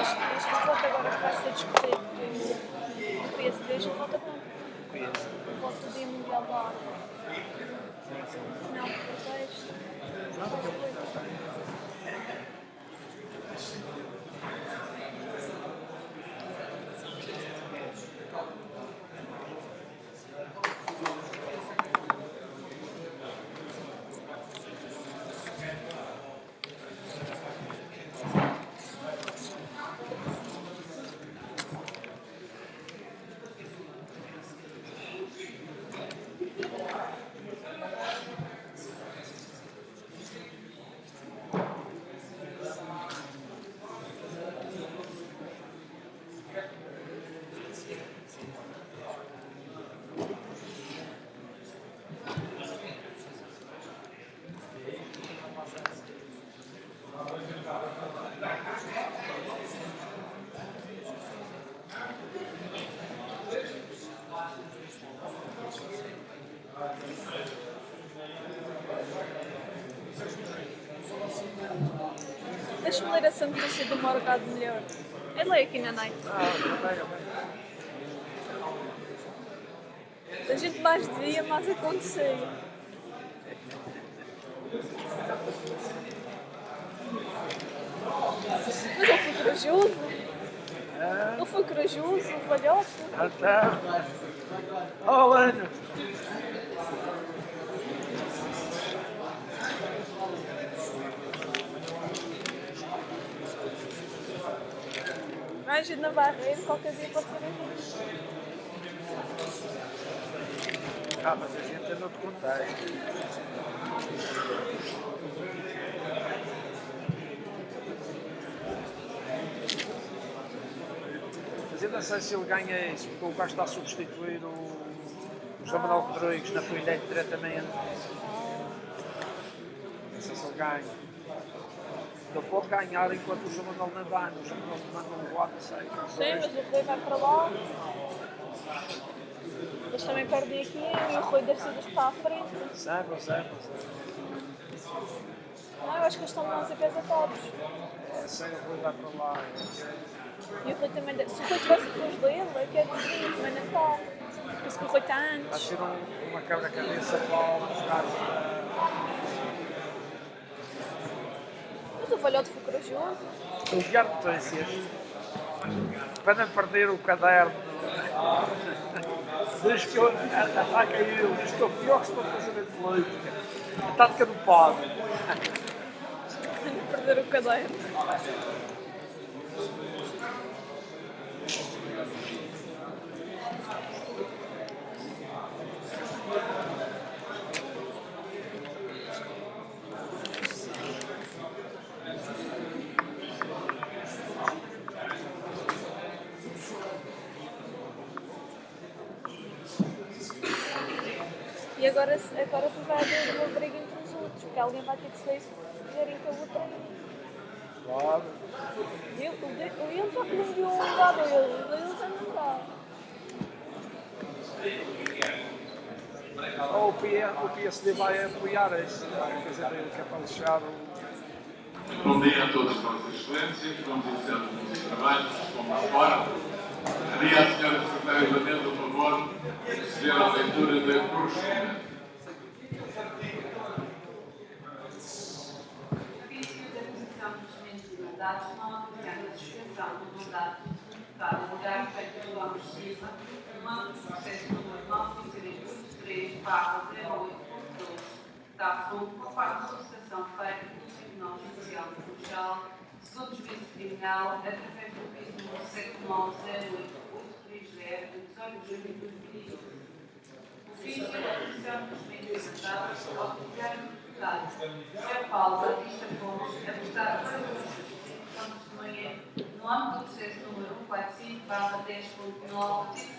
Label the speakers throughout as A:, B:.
A: este voto agora que vai ser discutido do PSD, a gente vota quando? O voto do Dia Mundial da Árvore. Sinal de protesto. Deixa-me ler essa notícia do Morgado melhor. Eu leio aqui na night. A gente mais dizia, mais acontecia. Mas ele foi corajoso. Ele foi corajoso, o velhote.
B: Oh, Ana!
A: Mais na barreira, qualquer dia pode ser aqui.
B: Mas a gente anda de contexto. Mas eu não sei se ele ganha isso, porque o gajo está a substituir o José Manuel Rodrigues na Folha diretamente. Não sei se ele ganha. Ele pode ganhar enquanto o José Manuel não vai. O José Manuel não voa, não sei.
A: Sim, mas o Rui vai para lá. Eles também perdem aqui e o Rui deve ser dos que está à frente.
B: Sempre.
A: Não, eu acho que eles estão bons a pesa todos.
B: Sei, o Rui vai para lá.
A: E o Rui também deve... Se o Rui tivesse depois dele, é que é dizer, também não está. Por isso que o Rui está
B: Vai
A: antes.
B: ser uma quebra-cabeça para os gajos.
A: Mas o velhote foi corajoso.
B: O pior potências. Para não perder o caderno. Diz que ataca ele. Diz que é o pior que se pode fazer em política. A tática do padre.
A: Perder o caderno. E agora tu vai haver uma briga entre os outros, porque alguém vai ter que sair se quiserem que a outra entre.
B: Claro.
A: Ele já que não viu um lugar dele, ele já não dá.
B: O PSD vai apoiar isso. Quer dizer, que é para deixar o...
C: Bom dia a todas as vossas excelências, vamos iniciar o nosso trabalho, vamos fora. Pedi à senhora secretária da mesa, por favor, proceder à leitura da correspondência.
D: Ofício da Comissão de Regimento de Mandatos não apoiando a suspensão do mandato do deputado lugar feito pelo Gomes Silva, no âmbito do processo número 923/08.12, da FUN, conforme solicitação feita pelo Tribunal Judicial de Funchal, segundo juízo criminal, através do ofício número 7908830, de 18 de junho de 2021. Ofício da Comissão de Regimento de Mandatos ao apoiar o deputado José Paulo Batista Fontes, atestado para o justiça de testemunha no âmbito do processo número 145/10.9, TC,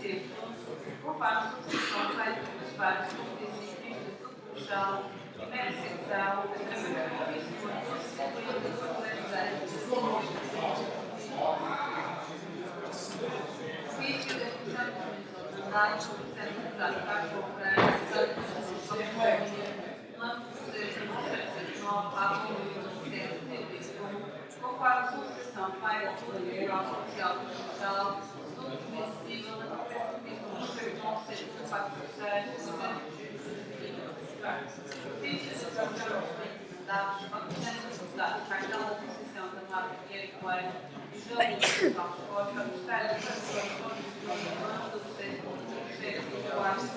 D: conforme solicitação feita pelas partes competências do Funchal, primeira secção, através do ofício número 1258/10. Ofício da Comissão de Regimento de Mandatos, solicitando o deputado Carlos Moreira, no âmbito do processo número 709/2017, conforme solicitação Associação feita pela Tribunal Social do Funchal, segundo o juízo civil, através do título do Secção 104 Ofício da Associação de Mandados, autorizando a deputada Cartão da Associação da Marca Vieira Coelho e o jogo de Paulo Costa, o Estado de São Paulo, do Processo de 4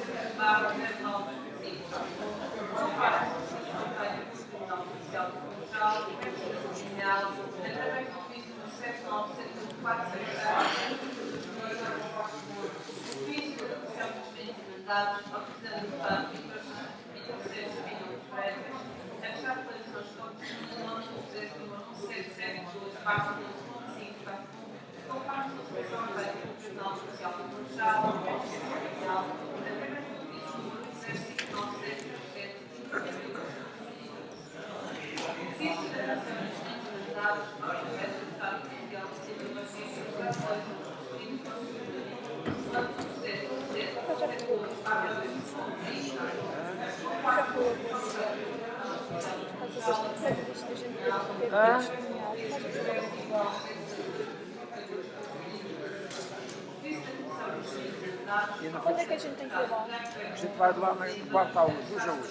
A: Quando é que a gente tem que ir lá?
B: A gente vai lá no quarto do jogo.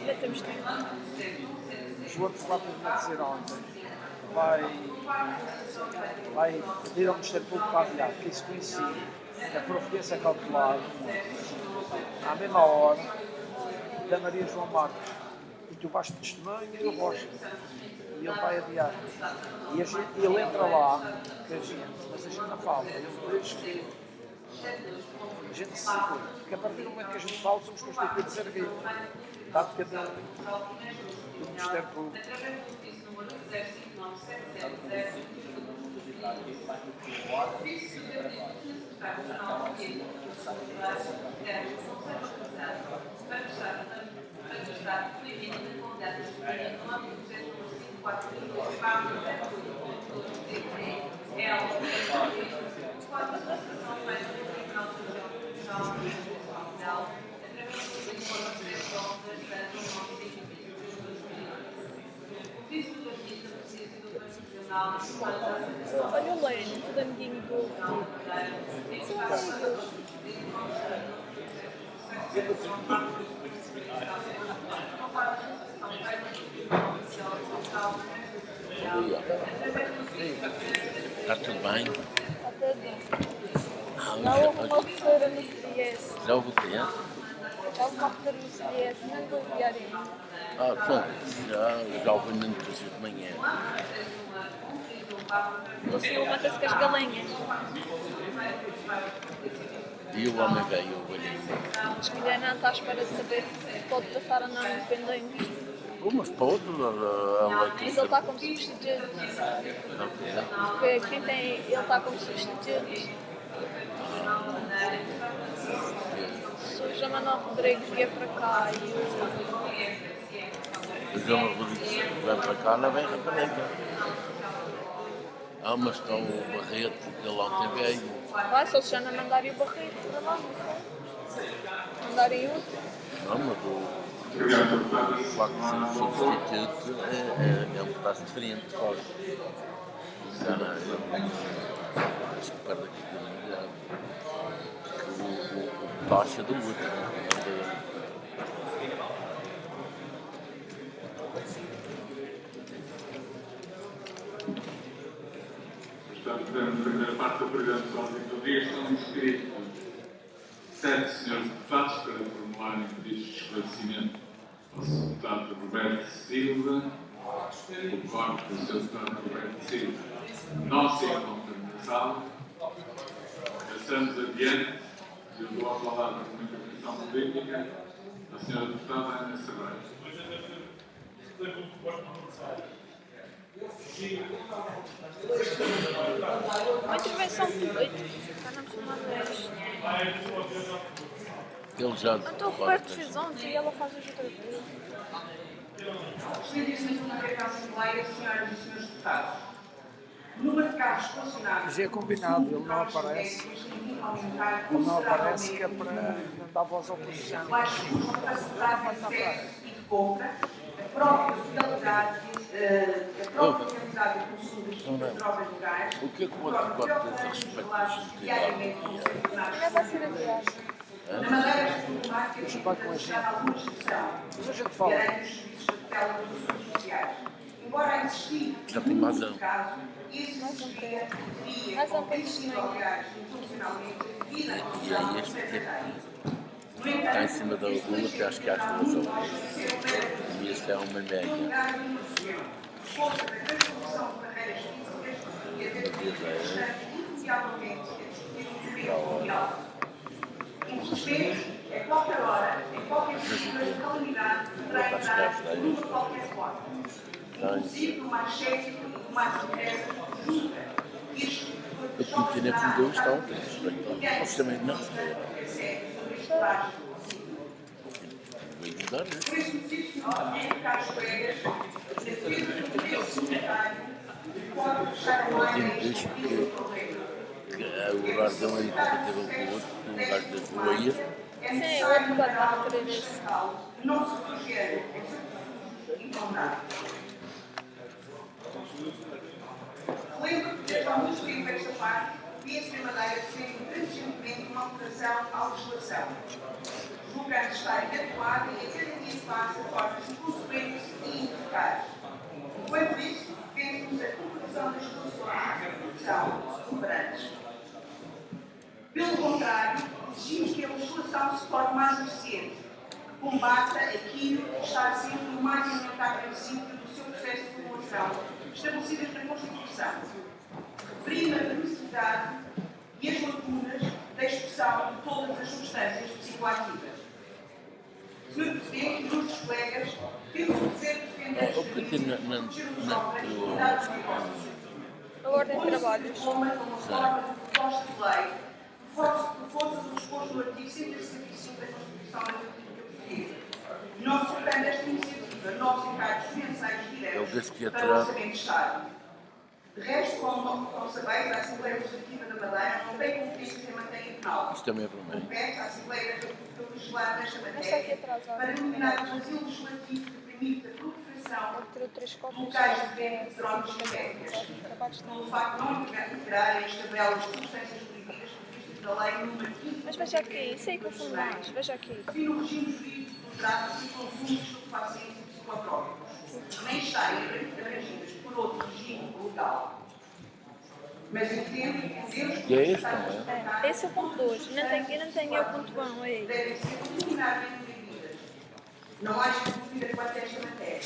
A: Já temos tempo.
B: Os outros lá para dizer ontem. Vai pedir ao Ministério Público para aviar, porque isso coincide que a providência cautelar à mesma hora da Maria João Marques. E tu vais de testemunho e o Rocha. E ele vai adiar. E ele entra lá, que a gente, mas a gente não fala. Ele diz que a gente se segura. Porque a partir do momento que a gente fala, somos constituídos de serviço. Está de cada do Ministério Público.
A: Olha o Lane, tudo amiguinho do outro. São amigos.
E: Está tudo bem?
A: Está tudo bem. Já houve uma professora no CDS.
E: Já houve o quê?
A: Já houve uma professora no CDS, não vou enviar ainda.
E: Já houve mesmo depois de manhã.
A: O senhor mata-se com as galinhas.
E: E o homem velho, o velhinho.
A: Mas que ainda não está à espera de saber se pode passar ou não independente.
E: Mas pode,
A: Mas ele está como substituto. Porque ele está como substituto. Se o João Manuel Rodrigues vier para cá e
E: o João Rodrigues vai para cá, não vem rapariga. Mas está o Barreto, que ele ontem veio.
A: vai, se eles já não mandarem o Barreto para lá, não sei. Mandarem outro.
E: Não, mas o facto de ser substituto é um pedaço diferente de fora. Já não, acho que perde aqui o taxa do outro.
C: Portanto, na primeira parte da apresentação do dia estão inscritos 7 senhores deputados para formularem pedidos de esclarecimento ao Sr. Deputado Roberto Silva. O corpo do Sr. Deputado Roberto Silva não se encontra na sala. Passamos adiante. Eu dou a palavra com uma intervenção política à Sra. Deputada Ana Serrano.
A: Uma intervenção política, para não chamar vez.
E: Ele já.
A: Então o Roberto fez ontem e ela faz hoje outra vez.
D: Senhores da Assembleia, senhoras e senhores deputados, o número de carros funcionários.
B: Já é combinado, ele não aparece. Ele não aparece que é para não dar voz à oposição.
D: Baixo capacidade de acesso e de compra, a própria finalidade de a própria quantidade de consumo das drogas legais,
E: O que é que o outro pode dizer a respeito disto?
D: diariamente com
A: Não vai ser adiado.
D: na Madeira, esta problemática
B: Mas vai com a
D: está em alguma exceção.
B: Mas a gente fala.
D: Garante os serviços de tutela dos assuntos sociais. Embora existir
E: Já tem razão.
D: caso, isso seria
A: Mas não tem testemunho.
D: aliás, intencionalmente, devido
E: E é este que está em cima da lua, que acho que há as 2 horas. E este é uma média.
D: força da transformação de carreiras físicas e a tecnologia está inicialmente a discutir o nível mundial. Infelizmente, a qualquer hora, em qualquer situação de calamidade, poderá entrar por qualquer forma. Inclusive no mais cético e no mais interesse junta. Isto
E: Eu tinha que mudar isto ontem, respeito ao sistema de não. Vou mudar, né?
D: Por isso, os caros colegas, na defesa do poder societário, pode fechar a
E: Tem
D: live
E: dois
D: e
E: que
D: o problema.
E: o Gardão aí completava com o outro, com o gajo da rua aí.
A: Sim, o outro lado vai querer isso.
D: Não se refugiando em incomodados. Lembro que desde há muito tempo esta parte, via-se na Madeira defende transigentemente uma alteração à legislação. Julgando estar inadequada e a cada dia se passa de formas inconsequentes e ineficazes. Enquanto isso, defendemos a conclusão das soluções de produção superantes. Pelo contrário, exigimos que a legislação se torne mais eficiente, que combata aquilo que está sempre no mais elementar princípio do seu processo de formulação, estabelecidas na Constituição. Reprime a necessidade e as lacunas da expressão de todas as substâncias psicoativas. Sr. Presidente e ilustres colegas, temos o dever de defender
E: O que tem
A: A ordem de trabalhos.
D: como uma forma de proposta de lei, por força do disposto do artigo 165 da Constituição da República Portuguesa. Não suportando esta iniciativa, novos encargos financeiros
E: Eu disse
D: diretos
E: que ia
D: para o
E: tirar.
D: Orçamento de Estado. De resto, como sabeis, a Assembleia Legislativa da Madeira não tem competências em matéria penal.
E: Isto também é para mim.
D: Compete à Assembleia Legislativa nesta
A: Mas está aqui
D: matéria
A: atrasado.
D: para eliminar o vazio legislativo que permite a proliferação
A: Tirou 3
D: de
A: cópias.
D: locais de venda de drogas sintéticas.
A: Trabalhos
D: Pelo
A: de
D: facto de não integrarem as tabelas de substâncias proibidas previstas na Lei número 15.
A: Mas veja aqui, isso aí confunde mais. Veja aqui.
D: Define o regime jurídico do tráfico e consumo de estupefacientes e psicotrópicos, nem estarem abrangidas por outro regime legal. Mas entendemos
E: E é
D: que
E: este, não é?
A: Esse é o ponto 2. Eu não tenho o ponto 1 aí.
D: devem ser eliminadamente proibidas. Não há dúvida quanto a esta matéria.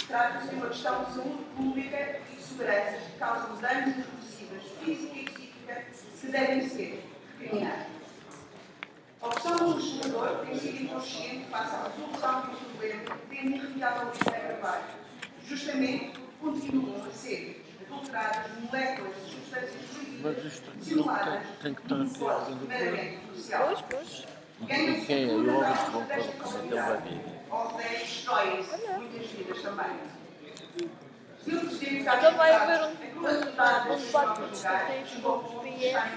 D: Trata-se de uma questão de saúde pública e de segurança que causam danos irreversíveis física e psíquica que devem ser recriminados. A opção do legislador tem sido inconsciente face à resolução do problema que tem irremediavelmente agravado, justamente porque continuam a ser adulteradas moléculas de substâncias
E: Mas
D: proibidas
E: isto
D: simuladas
E: tem que estar aqui alguém do governo.
D: meramente comercial.
A: Pois, pois.
E: E quem é? Eu ouvi que vão para o documento, ele vai vir.
D: Ou destrói muitas vidas também. Sr. Presidente,
A: Então vai haver um debate legislativo com o PF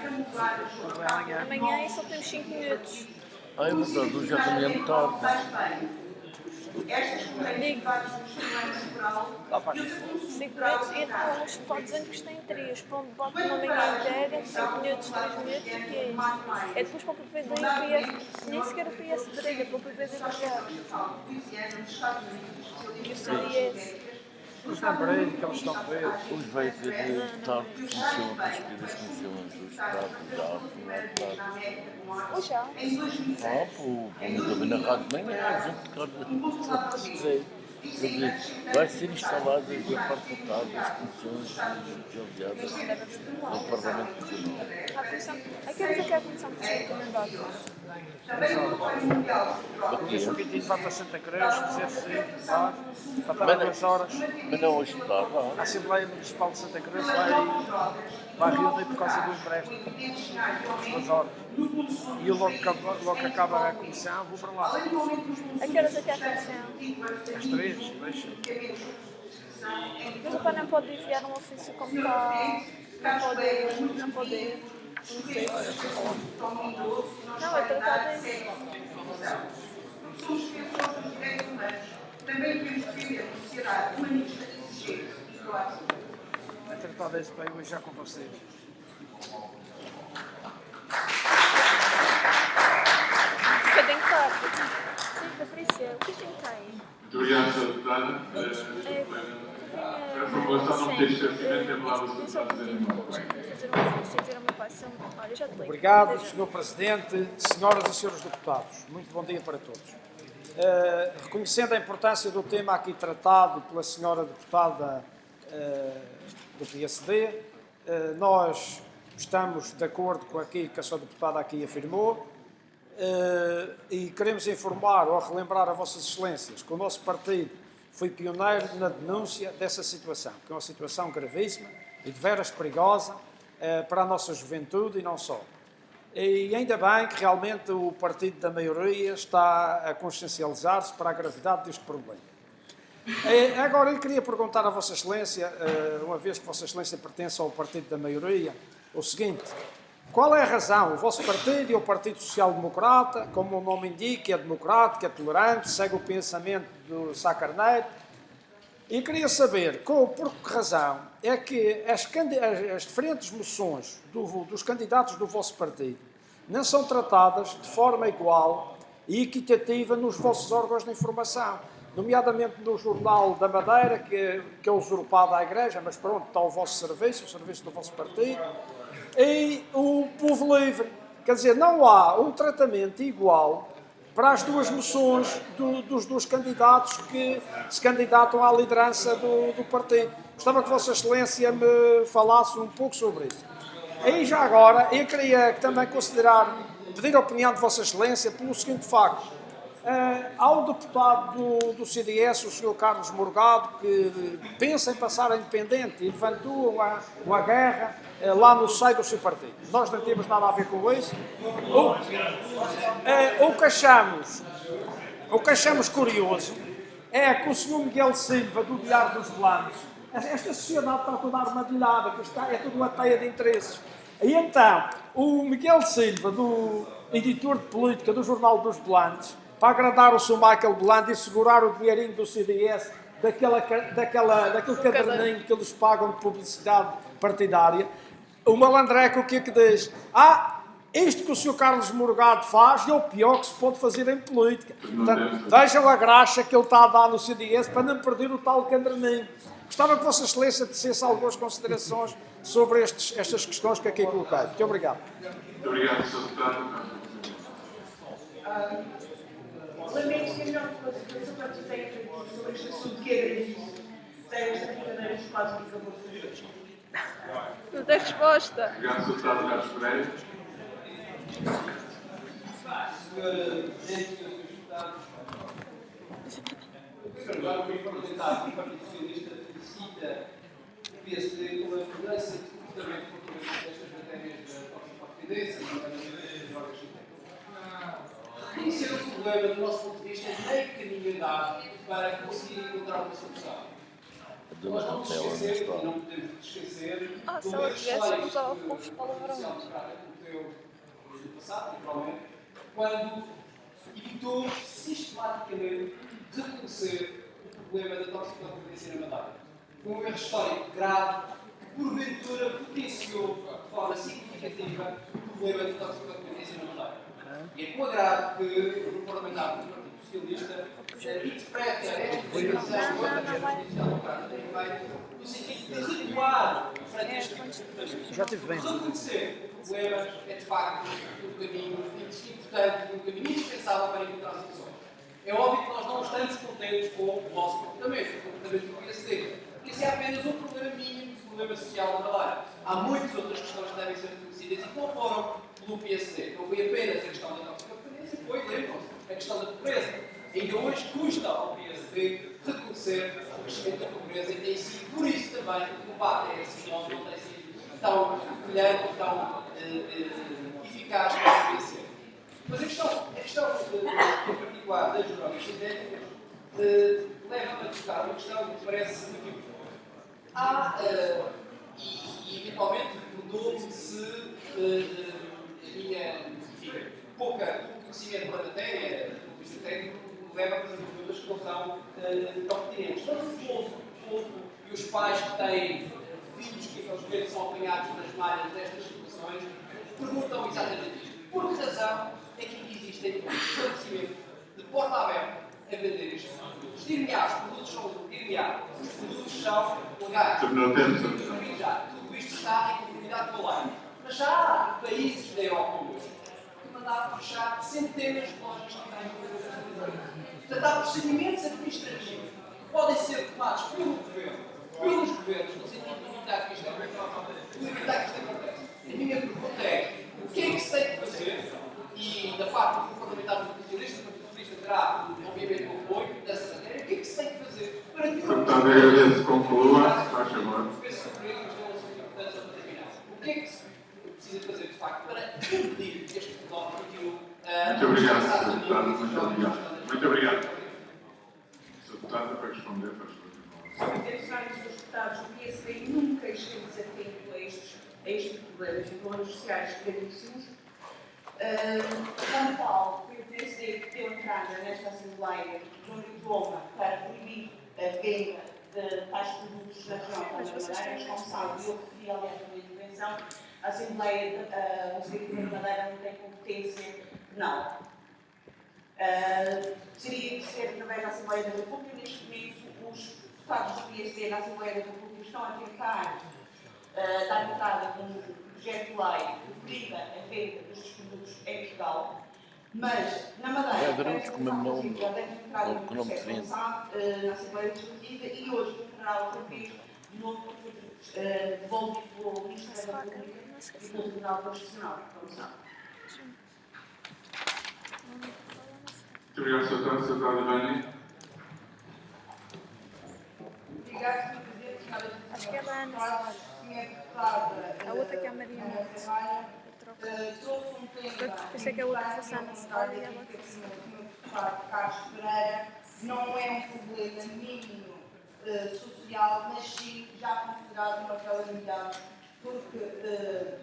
A: amanhã e só temos 5 minutos.
E: Ah, é verdade, hoje já também é muito tarde.
D: Estas comunidades do Sistema Central e os
A: 5 minutos e então os deputados em que estão em 3 para um debate de uma manhã inteira, 5 minutos, 3 minutos, e que é isso? É depois para o PPD e o PS, nem sequer o PS de direita, para o PPD de lugar. E o CDS.
B: Mas não é para aí que eles estão presos.
E: Hoje vai haver tarde de comissão, para escolher as comissões, os pratos, não é tarde.
A: Ou já?
E: Ah, pô, eu também na rádio de manhã, a gente recorda, se quiser. Quer dizer, vai ser instalada a parte da tarde as comissões aliadas no Parlamento Regional.
A: A comissão. Aqui é que a comissão que tinha encomendado.
E: Aqui,
B: O Pintinho vai para Santa Cruz, dizer se vai, para estar 2 horas.
E: mas não hoje está
B: A
E: lá.
B: Assembleia Municipal de Santa Cruz vai reunir por causa do empréstimo. 2 horas. E eu logo que acaba a comissão, vou para lá.
A: A que horas é que é a comissão?
B: Às 3, deixa.
A: Mas o pai não pode enviar um ofício como está. Não pode. Não pode. Não sei. Não, é tratado isso.
D: Somos defensores dos direitos humanos. Também devemos defender uma sociedade humanista e
B: A tratar desse bem, hoje já com vocês.
A: Um bocadinho tarde. Sim, Patrícia, o que tem que aí?
C: Muito obrigado, Sra. Deputada. A formulação não tem esclarecimento, tem palavra do Sr. Deputado.
B: Obrigado, Sr. Presidente, senhoras e senhores deputados. Muito bom dia para todos. Reconhecendo a importância do tema aqui tratado pela senhora deputada do PSD, nós estamos de acordo com aquilo que a senhora deputada aqui afirmou e queremos informar ou relembrar a vossas excelências que o nosso partido foi pioneiro na denúncia dessa situação, que é uma situação gravíssima e de veras perigosa para a nossa juventude e não só. E ainda bem que realmente o partido da maioria está a consciencializar-se para a gravidade deste problema. Agora, eu queria perguntar a Vossa Excelência, uma vez que Vossa Excelência pertence ao partido da maioria, o seguinte: qual é a razão? O vosso partido e o Partido Social Democrata, como o nome indica, é democrático, é tolerante, segue o pensamento do Sá Carneiro. E queria saber por que razão é que as diferentes moções dos candidatos do vosso partido não são tratadas de forma igual e equitativa nos vossos órgãos de informação, nomeadamente no Jornal da Madeira, que é usurpado à Igreja, mas pronto, está ao vosso serviço, o serviço do vosso partido, e o Povo Livre. Quer dizer, não há um tratamento igual para as duas moções dos dois candidatos que se candidatam à liderança do partido. Gostava que Vossa Excelência me falasse um pouco sobre isso. E já agora, eu queria também pedir a opinião de Vossa Excelência pelo seguinte facto. Há um deputado do CDS, o Sr. Carlos Morgado, que pensa em passar a independente e levantou uma guerra lá no seio do seu partido. Nós não temos nada a ver com isso. O que achamos curioso é que o Sr. Miguel Silva, do Diário dos Blancos, esta sociedade está toda armadilhada, que é tudo uma teia de interesses. E então, o Miguel Silva, do editor de política do Jornal dos Blancos, para agradar o Sr. Michael Blando e segurar o dinheirinho do CDS daquele caderninho que eles pagam de publicidade partidária, o malandreco o que é que diz? Isto que o Sr. Carlos Morgado faz é o pior que se pode fazer em política. Portanto, vejam a graxa que ele está a dar no CDS para não perder o tal caderninho. Gostava que Vossa Excelência dissesse algumas considerações sobre estas questões que aqui coloquei. Muito obrigado.
C: Muito obrigado, Sr. Deputado.
F: Lamento que a melhor coisa que eu só tenho sobre este assunto que é gravíssimo seja esta brincadeira dos quadros que acabou de fazer.
A: Não tem resposta.
C: Obrigado, Sr. Deputado Carlos Pereira.
G: Senhora Presidente, senhores deputados, agora o parlamentar do Partido Socialista felicita o PSD pela mudança de comportamento relativamente destas matérias da toxicodependência e das drogas sintéticas. Conhecer o problema, do nosso ponto de vista, nem caminho andado para conseguir encontrar uma solução. Nós não podemos esquecer, e não podemos esquecer,
A: se ela tivesse, usava poucos palavrões.
G: No passado, naturalmente, quando evitou sistematicamente reconhecer o problema da toxicodependência na Madeira. Foi um erro histórico grave que, porventura, potenciou de forma significativa o problema da toxicodependência na Madeira. E é com agrado que o parlamentar do Partido Socialista interpreta esta posição que a Justiça Democrata tem feito no sentido de recuar perante este tipo de comportamento. Reconhecer o problema é, de facto, um caminho importante, um caminho indispensável para encontrar soluções. É óbvio que nós não estamos contentes com o vosso comportamento, o comportamento do PSD. Isso é apenas um problema mínimo, um problema social na Madeira. Há muitas outras questões que devem ser reconhecidas e que não foram pelo PSD. Não foi apenas a questão da toxicodependência, foi, lembram-se, a questão da pobreza. Ainda hoje custa ao PSD reconhecer o crescimento da pobreza e tem sido por isso também que o combate a esse fenómeno não tem sido tão brilhante, tão eficaz como deveria ser. Mas a questão em particular das drogas sintéticas leva-me a tocar uma questão que me parece muito importante. E eventualmente perguntou-me se a minha pouco conhecimento da matéria, do ponto de vista técnico, leva a fazer perguntas que não são tão pertinentes. Mas o povo e que os pais que têm filhos que infelizmente são apanhados nas malhas destas situações perguntam exatamente isto. Por que razão é que existem estabelecimentos de porta aberta a vender estes produtos? Dir-me-á, os produtos são dir-me-á, os produtos são legais.
C: Terminou o tempo, Sr.
G: Presidente. Tudo isto está em conformidade com a lei. Mas já há países da Europa hoje que mandaram fechar centenas de lojas que têm produtos estrangeiros. Portanto, há procedimentos administrativos que podem ser tomados pelo governo, pelos governos, no sentido de evitar que isto aconteça. A minha pergunta é: o que é que se tem que fazer? E da parte do parlamentar do Partido Socialista, o Partido Socialista terá, obviamente, o apoio dessa matéria. O que é que se tem que fazer para que
C: Sr. Deputado, agradeço. Conclua, se faz favor.
G: O que é que se precisa fazer, de facto, para impedir que este fenómeno continue
C: Muito obrigado, Sr. Deputado. Muito obrigado. Muito obrigado. Sr. Deputado, para responder, faz favor.
F: Senhores deputados, o PSD nunca esteve atento a estes problemas e problemas sociais gravíssimos. Como tal, foi o PSD que deu entrada nesta Assembleia de um diploma para proibir a venda de tais produtos na região da Madeira. Como sabem, eu referi aliás na minha intervenção, a Assembleia Legislativa da Madeira não tem competência penal. Teria que ser através da Assembleia da República. Neste momento, os deputados do PSD na Assembleia da República estão a tentar dar entrada com um projeto de lei que proíba a venda destes produtos em Portugal. Mas, na Madeira, já deve entrar um processo na Assembleia Legislativa e hoje entrará outra vez no devolvido pelo Ministério da República e pelo Tribunal Constitucional, como sabe.
C: Muito obrigado, Sr. Deputado. Sr. Deputado Bani.
F: Obrigado, Sr. Presidente, Sra.
A: Acho que é da Ana.
F: A
A: outra que é a Mariana.
F: Trouxe um tema.
A: Pensei que a outra fosse a Ana Sevalha e ela fosse.
F: Carlos Pereira, não é um problema mínimo social, mas sim já considerado uma calamidade, porque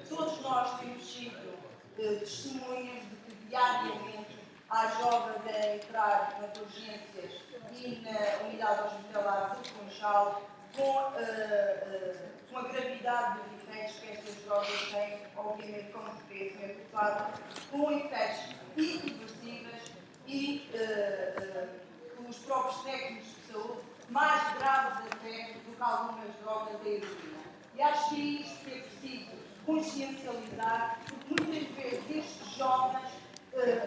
F: todos nós temos sido testemunhas de que diariamente há jovens a entrar nas urgências e na unidade hospitalar de Funchal com a gravidade dos efeitos que estas drogas têm, obviamente, como referiu o Sr. Deputado, com efeitos irreversíveis e os próprios técnicos de saúde mais graves até do que algumas drogas da heroína. E acho que é isto que é preciso consciencializar, porque muitas vezes estes jovens,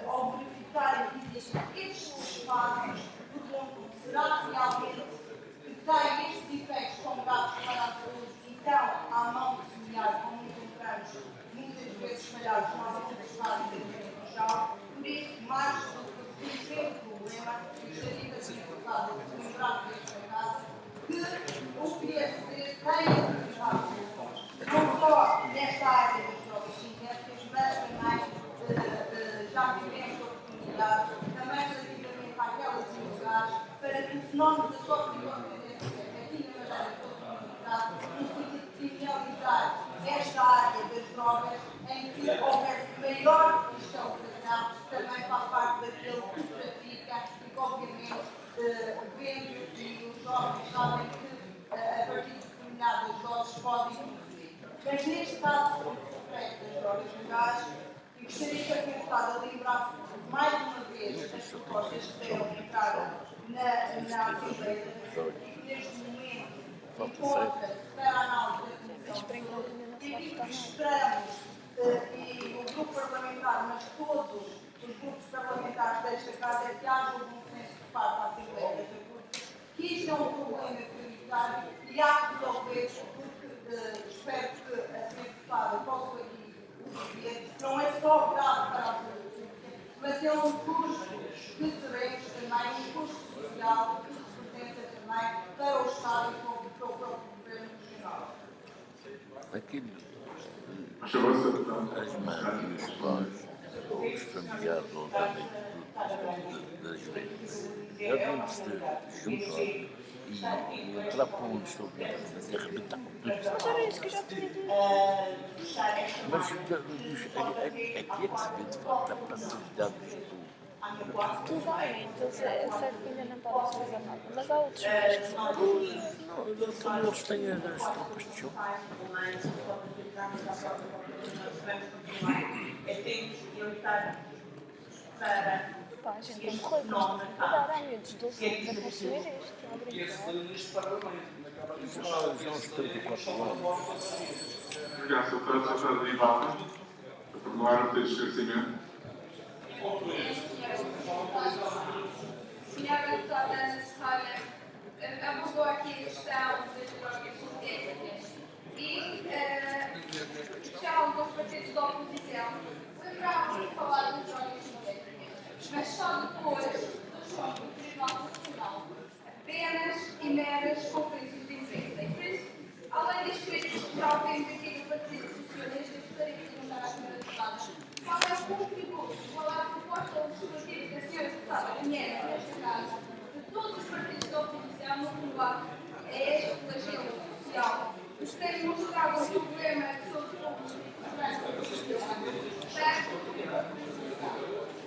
F: ao verificarem que existem estes espaços, perguntam: será realmente que têm estes efeitos tão graves para a saúde? Então, à mão de familiares, como nos encontramos muitas vezes espalhados nas outras estados do Funchal. Por isso, mais do que reconhecer o problema, gostaria de lembrar desta casa que o PSD tem utilizado soluções, não só nesta área das drogas sintéticas, mas também já tivemos a oportunidade, também relativamente àquelas ilegais, para que o fenómeno da toxicodependência aqui na Madeira fosse minimizado, no sentido de finalizar esta área das drogas, em que houvesse maior fiscalização também para a parte daquele que trafica e que, obviamente, vende, e os jovens sabem que a partir de determinadas doses podem consumir. Mas neste caso concreto das drogas legais, eu gostaria que a deputada lembrasse mais uma vez as propostas que deram entrada na Assembleia da República e que neste momento encontra-se para a análise da Comissão e que esperamos, e o grupo parlamentar, mas todos os grupos parlamentares desta Casa, é que haja um consenso por parte da Assembleia da República, que isto é um problema prioritário e há que resolver, porque espero que a Sra. Deputada possa aqui dizer, não é só grave para a saúde pública, mas é um custo que teremos também, um custo social que representa também para o Estado e para o próprio Governo Regional.
E: Aquilo,
C: Por favor, Sr. Deputado.
E: as mães, os pais, os familiares, obviamente, das vezes, já deviam se juntar e entrar para onde estou e arrebentar com tudo.
A: Mas era isso que eu já tinha dito.
E: Mas aqui é que se vê de facto a passividade do
F: à minha parte.
A: Tudo bem, então é certo que ainda não podem fazer nada, mas há outros mais que se podem fazer.
E: Não, eles têm as tropas de choque.
F: É tempo prioritário para
A: Pá, a gente tem que correr com esta cuidado. Há miúdos de 12 anos a consumir isto, a brincar.
G: neste Parlamento,
E: Já uns 34 anos.
C: Obrigado, Sr. Deputado. Sr. Deputado Ivalva, a formular o pedido de esclarecimento.
H: Senhora Deputada Ana Serralha abordou aqui a questão das drogas sintéticas e já alguns partidos da oposição lembravam de falar das drogas sintéticas, mas só depois do Tribunal Constitucional, apenas e meras conferências de imprensa. E por isso, além das críticas que já ouvimos aqui do Partido Socialista, gostaria de perguntar à Senhora Deputada qual é o contributo, qual é a proposta legislativa que a Senhora Deputada conhece nesta casa de todos os partidos da oposição no combate a este flagelo social, que tem mostrado um problema de saúde pública e segurança social.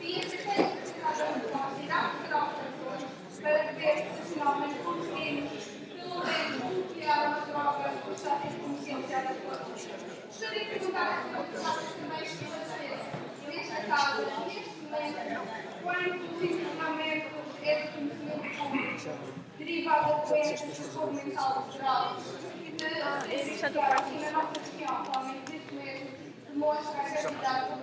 H: E esta tem precisado de nós irá fazer alterações para ver se finalmente conseguimos, pelo menos, criar uma droga que está a ser comercializada por todos. Gostaria de perguntar à Senhora Deputada também esclarecer nesta casa, neste momento, quantos internamentos é de conhecimento público derivado da doença de saúde mental geral
A: isso é do
H: aqui na nossa região, atualmente isso mesmo, demonstra a gravidade do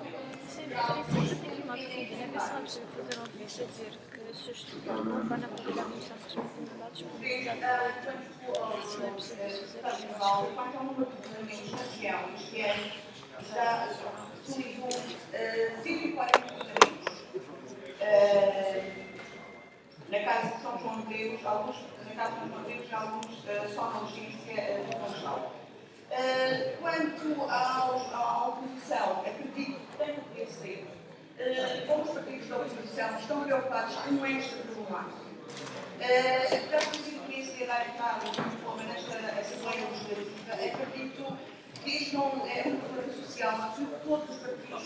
A: Sim, isso é tipo uma pequena, ver se não precisa fazer um ofício a dizer que se justifica o vai na primeira comissão de responsabilidades por necessidade de leite. Se não é preciso fazer isso,
F: Quanto ao número de elementos na região, este ano já utilizou 140 medicamentos. Na casa de São João de Deus, alguns só na urgência funcional. Quanto à oposição, acredito que tem que poder ser, como os partidos da oposição estão preocupados com esta problemática. Apesar de eu conhecer a entrada do diploma nesta Assembleia Legislativa, acredito que isto não é um problema social, mas que todos os partidos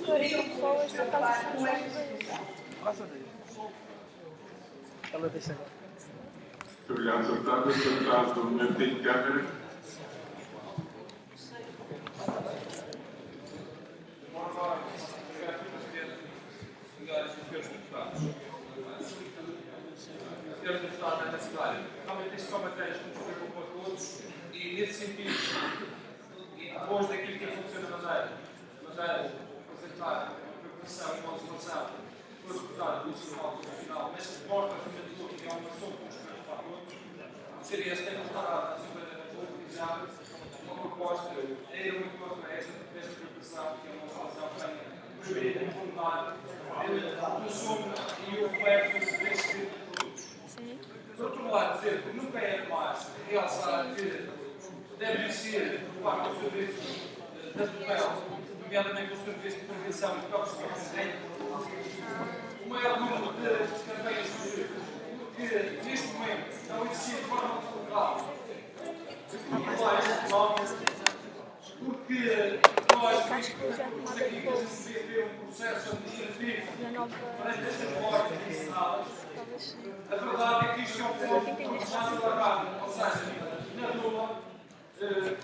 F: deveriam
A: pessoas
F: se
A: na
F: preocupar
A: casa de
F: com
A: São
F: esta
A: João de
F: situação.
B: Graças a Deus. Ela deixa agora.
C: Muito obrigado, Sr. Deputado. Sr. Deputado do Movimento de Câmara.
I: Senhoras e senhores deputados, Senhora Deputada Ana Serralha, realmente estas são matérias que nos preocupam a todos e, nesse sentido, e depois daquilo que aconteceu na Madeira, apresentar a preocupação e uma legislação que foi deputada do Tribunal Constitucional, mas que porta, acima de tudo, que é um assunto que nos preocupa a todos, o CDS tem colocado na Assembleia da República e já uma proposta era muito contra esta preocupação, que é uma legislação que tem proibir a impunidade o consumo e o comércio deste tipo de produtos. Por outro lado, dizer que nunca é demais realçar que deve existir, por parte do serviço da tutela, nomeadamente o serviço de prevenção e toxicomaníaca, o maior número de campanhas possíveis, porque neste momento estão a existir de forma legal porque nós temos aqui que desenvolver um processo administrativo perante estas mortes encerradas. A verdade é que isto é um fenómeno mais alargado, ou seja, na rua,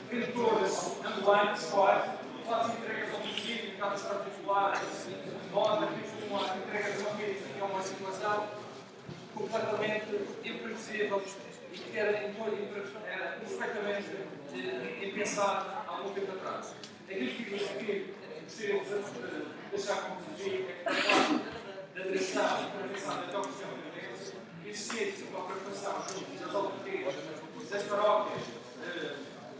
I: vendedores ambulantes quase, fazem entregas ao domicílio, em casas particulares, nós aqui costumamos entregas de uma pizza, que é uma situação completamente imprevisível e que era perfeitamente impensado há muito tempo atrás. Aquilo que gostaria de deixar como desafio é que, por parte da direção e prevenção da toxicidade de doenças, existisse uma preocupação junto das autarquias, das paróquias,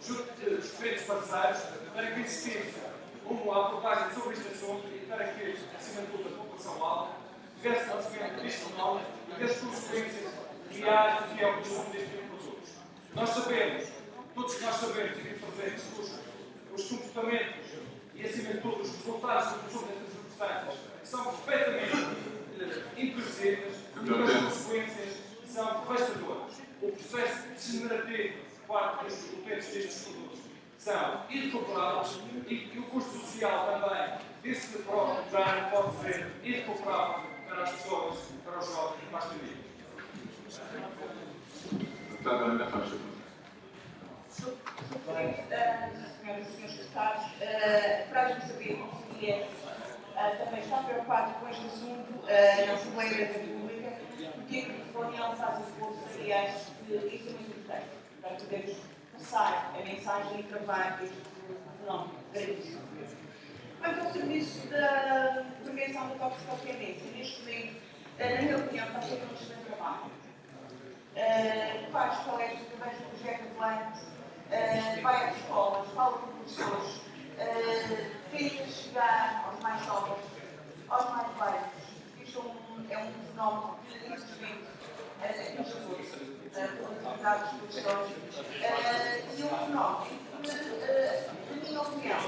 I: junto dos diferentes parceiros, para que existisse uma abordagem sobre este assunto e para que, acima de tudo, a população alta tivesse conhecimento deste fenómeno e das consequências reais do que é o consumo deste tipo de produtos. Nós sabemos, todos nós sabemos aqui presentes, os comportamentos e, acima de tudo, os resultados do consumo destas substâncias são perfeitamente imprevisíveis e as consequências são devastadoras. O processo degenerativo por parte dos utentes destes produtos
G: são irrecuperáveis e o custo social também desse próprio plano pode ser irrecuperável para as pessoas, para os jovens, para as famílias.
C: Deputada Ana Faixa.
F: Senhoras e senhores deputados, para saber que o CDS também está preocupado com este assunto na Assembleia da República, porque foram lançados esforços e acho que isso é muito importante para podermos passar a mensagem e travar este fenómeno gravíssimo. Quanto ao serviço da prevenção da toxicodependência, neste momento, na minha opinião, está a ser um excelente trabalho. Vários colegas através do projeto Atlante, vai às escolas, fala com professores, tenta chegar aos mais jovens, aos mais velhos. Isto é um fenómeno que, infelizmente, atinge todos, atividades dos professores, e um fenómeno que, na minha opinião,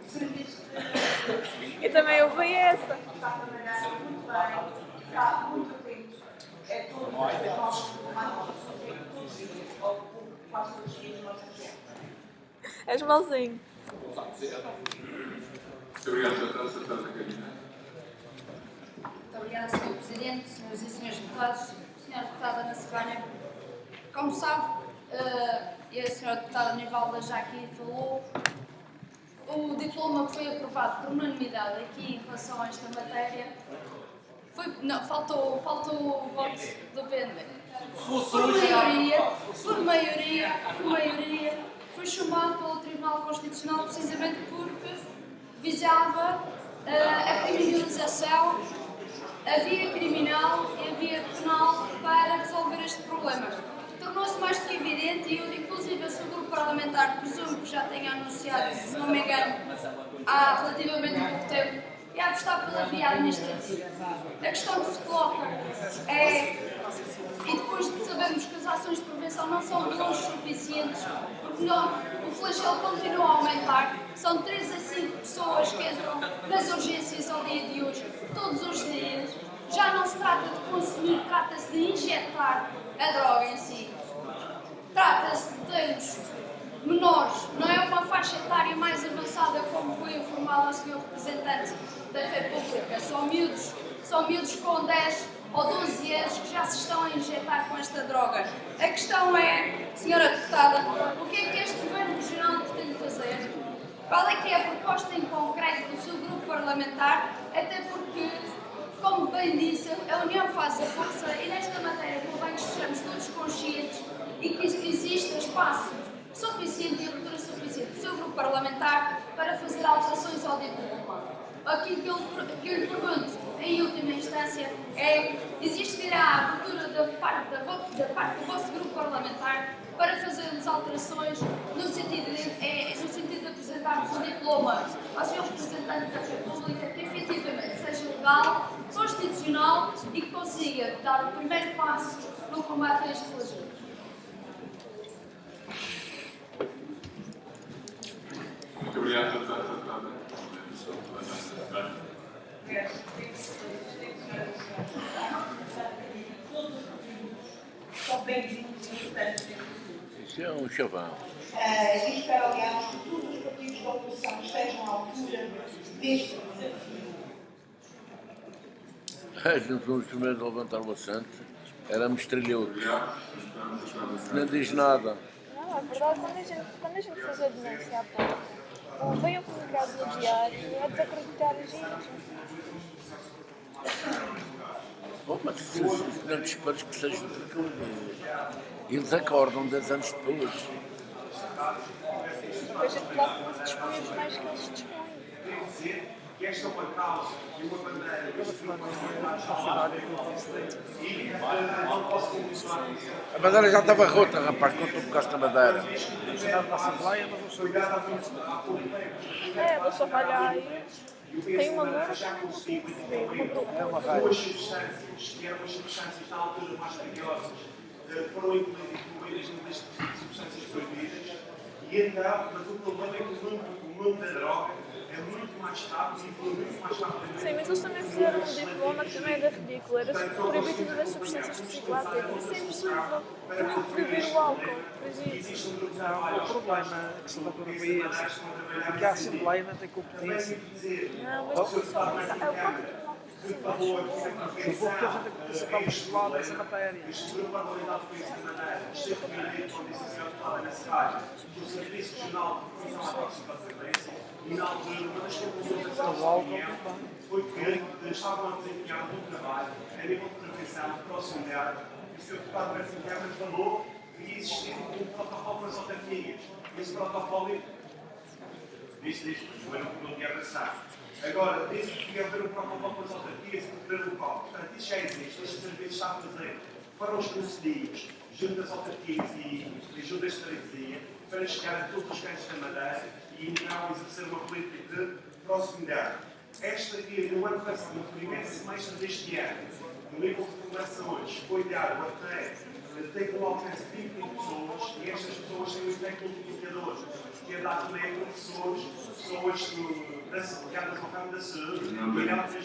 F: serviço de...
A: Eu também ouvi essa.
F: Está a trabalhar muito bem, está muito atento a todas as nossas problemáticas que todos os dias, ou quase todos os dias, no nosso projeto.
A: És malzinho.
C: Muito obrigado, Deputada Catarina.
H: Muito obrigada, Sr. Presidente, senhoras e senhores deputados. Senhora Deputada Ana Sebânia, como sabe, e a Senhora Deputada Nivalda já aqui falou, o diploma que foi aprovado por unanimidade aqui em relação a esta matéria faltou o voto do PNB. Por maioria, foi chumbado pelo Tribunal Constitucional precisamente porque visava a criminalização, a via criminal e a via penal para resolver este problema. Tornou-se mais do que evidente e eu, inclusive, o seu grupo parlamentar, presumo que já tenha anunciado, se não me engano, há relativamente pouco tempo, e a apostar pela via administrativa. A questão que se coloca é, e depois de sabermos que as ações de prevenção não são bons suficientes, porque o flagelo continua a aumentar, são 3 a 5 pessoas que entram nas urgências ao dia de hoje, todos os dias. Já não se trata de consumir, trata-se de injetar a droga em si. Trata-se de termos menores, não é uma faixa etária mais avançada como foi informado ao Sr. Representante da República. São miúdos com 10 ou 12 anos que já se estão a injetar com esta droga. A questão é, Sra. Deputada, o que é que este Governo Regional pretende fazer? Qual é que é a proposta em concreto do seu grupo parlamentar? Até porque, como bem disse, a união faz a força e nesta matéria convém que estejamos todos conscientes e que existe espaço suficiente e abertura suficiente do seu grupo parlamentar para fazer alterações ao diploma. Aquilo que eu lhe pergunto, em última instância, é: existirá a abertura da parte do vosso grupo parlamentar para fazermos alterações no sentido de apresentarmos um diploma ao Sr. Representante da República que efetivamente seja legal, constitucional e que consiga dar o primeiro passo no combate a este flagelo?
C: Muito obrigado, Deputada.
F: São bem-vindos e importantes.
E: Isso é um chavão.
F: E espero, aliás, que todos os partidos da oposição estejam à altura deste desafio.
E: A gente fomos primeiros a levantar o assento, éramos trilhões. Não diz nada.
A: Não, é verdade, quando a gente faz a denúncia à porta, vem o comunicado no diário, é desacreditar a gente.
E: Bom, mas se não te esperas que seja porque eles acordam 10 anos depois.
A: A gente lá não se dispõe os mais que eles se dispõem.
J: Que esta é uma causa e uma bandeira
B: Pela semana funcionária do presidente.
J: não posso continuar
E: A madeira já estava rota, rapaz, quando tu tocaste na madeira.
B: Funcionário da Assembleia, mas o senhor
J: cuidar da política.
A: É, vou só falhar aí. Tem uma multa que não consigo receber.
J: Duas substâncias, que eram as substâncias na altura mais perigosas, foram incluídas nas substâncias proibidas. E então, mas o problema é que o mundo da droga é muito mais rápido e flui muito mais rapidamente.
A: Sim, mas eles também fizeram um diploma que também era ridículo. Era proibir todas as substâncias psicóticas. Isso é impossível. Como proibir o álcool, por exemplo.
B: Não, o problema é que se levantou no país é que a Assembleia não tem competência.
A: Não, mas isso só é o próprio Tribunal Constitucional.
B: Chegou porque a gente tem competência para legislar nessa matéria.
J: Do Serviço Regional de Proteção à Toxicodependência e na altura uma das conclusões dessa
B: O álcool
J: reunião foi que estavam a desempenhar um trabalho a nível de prevenção de proximidade e o Sr. Deputado Berto Guerra falou que ia existir um protocolo para as autarquias. Esse protocolo disse foi no Guerra Sá. Agora, disse que ia haver um protocolo para as autarquias e para o local. Portanto, isso já existe, este serviço está a fazer para os concelhos, junto às autarquias e junto às freguesias, para chegar a todos os cantos da Madeira e não exercer uma política de proximidade. Esta aqui, no ano passado, no primeiro semestre deste ano, no nível de formações, foi dado até ter um alcance de 20 mil pessoas e estas pessoas têm um efeito multiplicador, que é dado também a professores, pessoas ligadas ao ramo da saúde, ligadas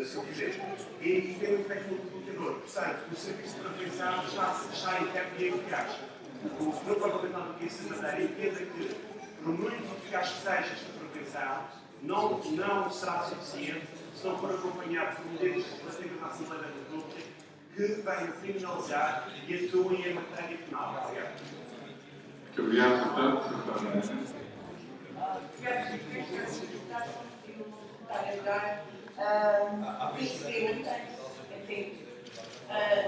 J: se quiser. E tem um efeito multiplicador. Portanto, o serviço de prevenção está em tempo e eficaz. O Sr. Parlamentar do Guia Madeira entende que, por muito eficaz que seja esta prevenção, não será suficiente se não for acompanhado por medidas legislativas da Assembleia da República que venham criminalizar e atuem em matéria penal. Obrigado.
C: Muito obrigado, portanto,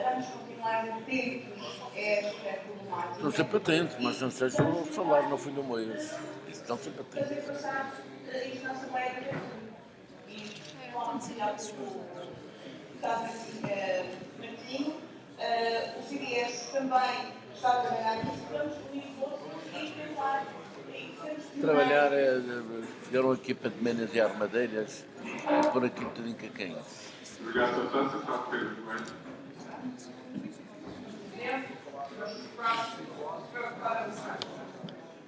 F: Vamos continuar atentos a esta problemática.
E: Estão sempre atentos, mas não seja o salário no fim do mês. Estão sempre atentos.
F: Fazer passar isto na Assembleia da República. E com a necessidade dos deputado Martinho, o CDS também está a trabalhar nisso. Vamos unir forças e tentar.
E: Trabalhar, fizeram aqui para de menos e armadilhas, por aqui um bocadinho caquém.
C: obrigado, portanto, está a Pedro Coelho.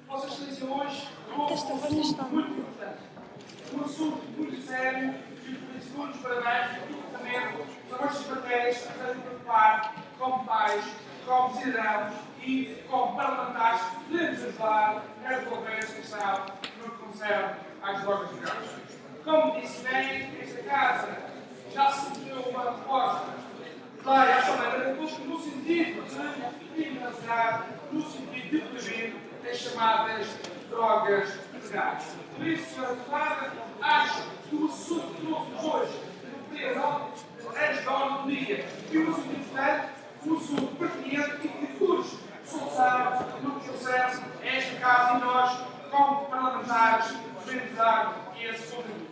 J: Vossa Excelência, hoje trouxe um assunto muito importante, um assunto muito sério e por isso muitos parabéns e também das vossas matérias que estão preocupar como pais, como cidadãos e como parlamentares que podemos ajudar a resolver esta questão no que concerne às drogas legais. Como disse bem, esta casa já se deu uma proposta da Assembleia da República no sentido de criminalizar, no sentido de proibir as chamadas drogas legais. Por isso, Sra. Deputada, acho que o assunto que trouxe hoje no plenário, antes da hora do dia, e o assunto importante, um assunto pertinente e que cuja solução no que concerne a esta casa e nós, como parlamentares, devemos dar esse contributo.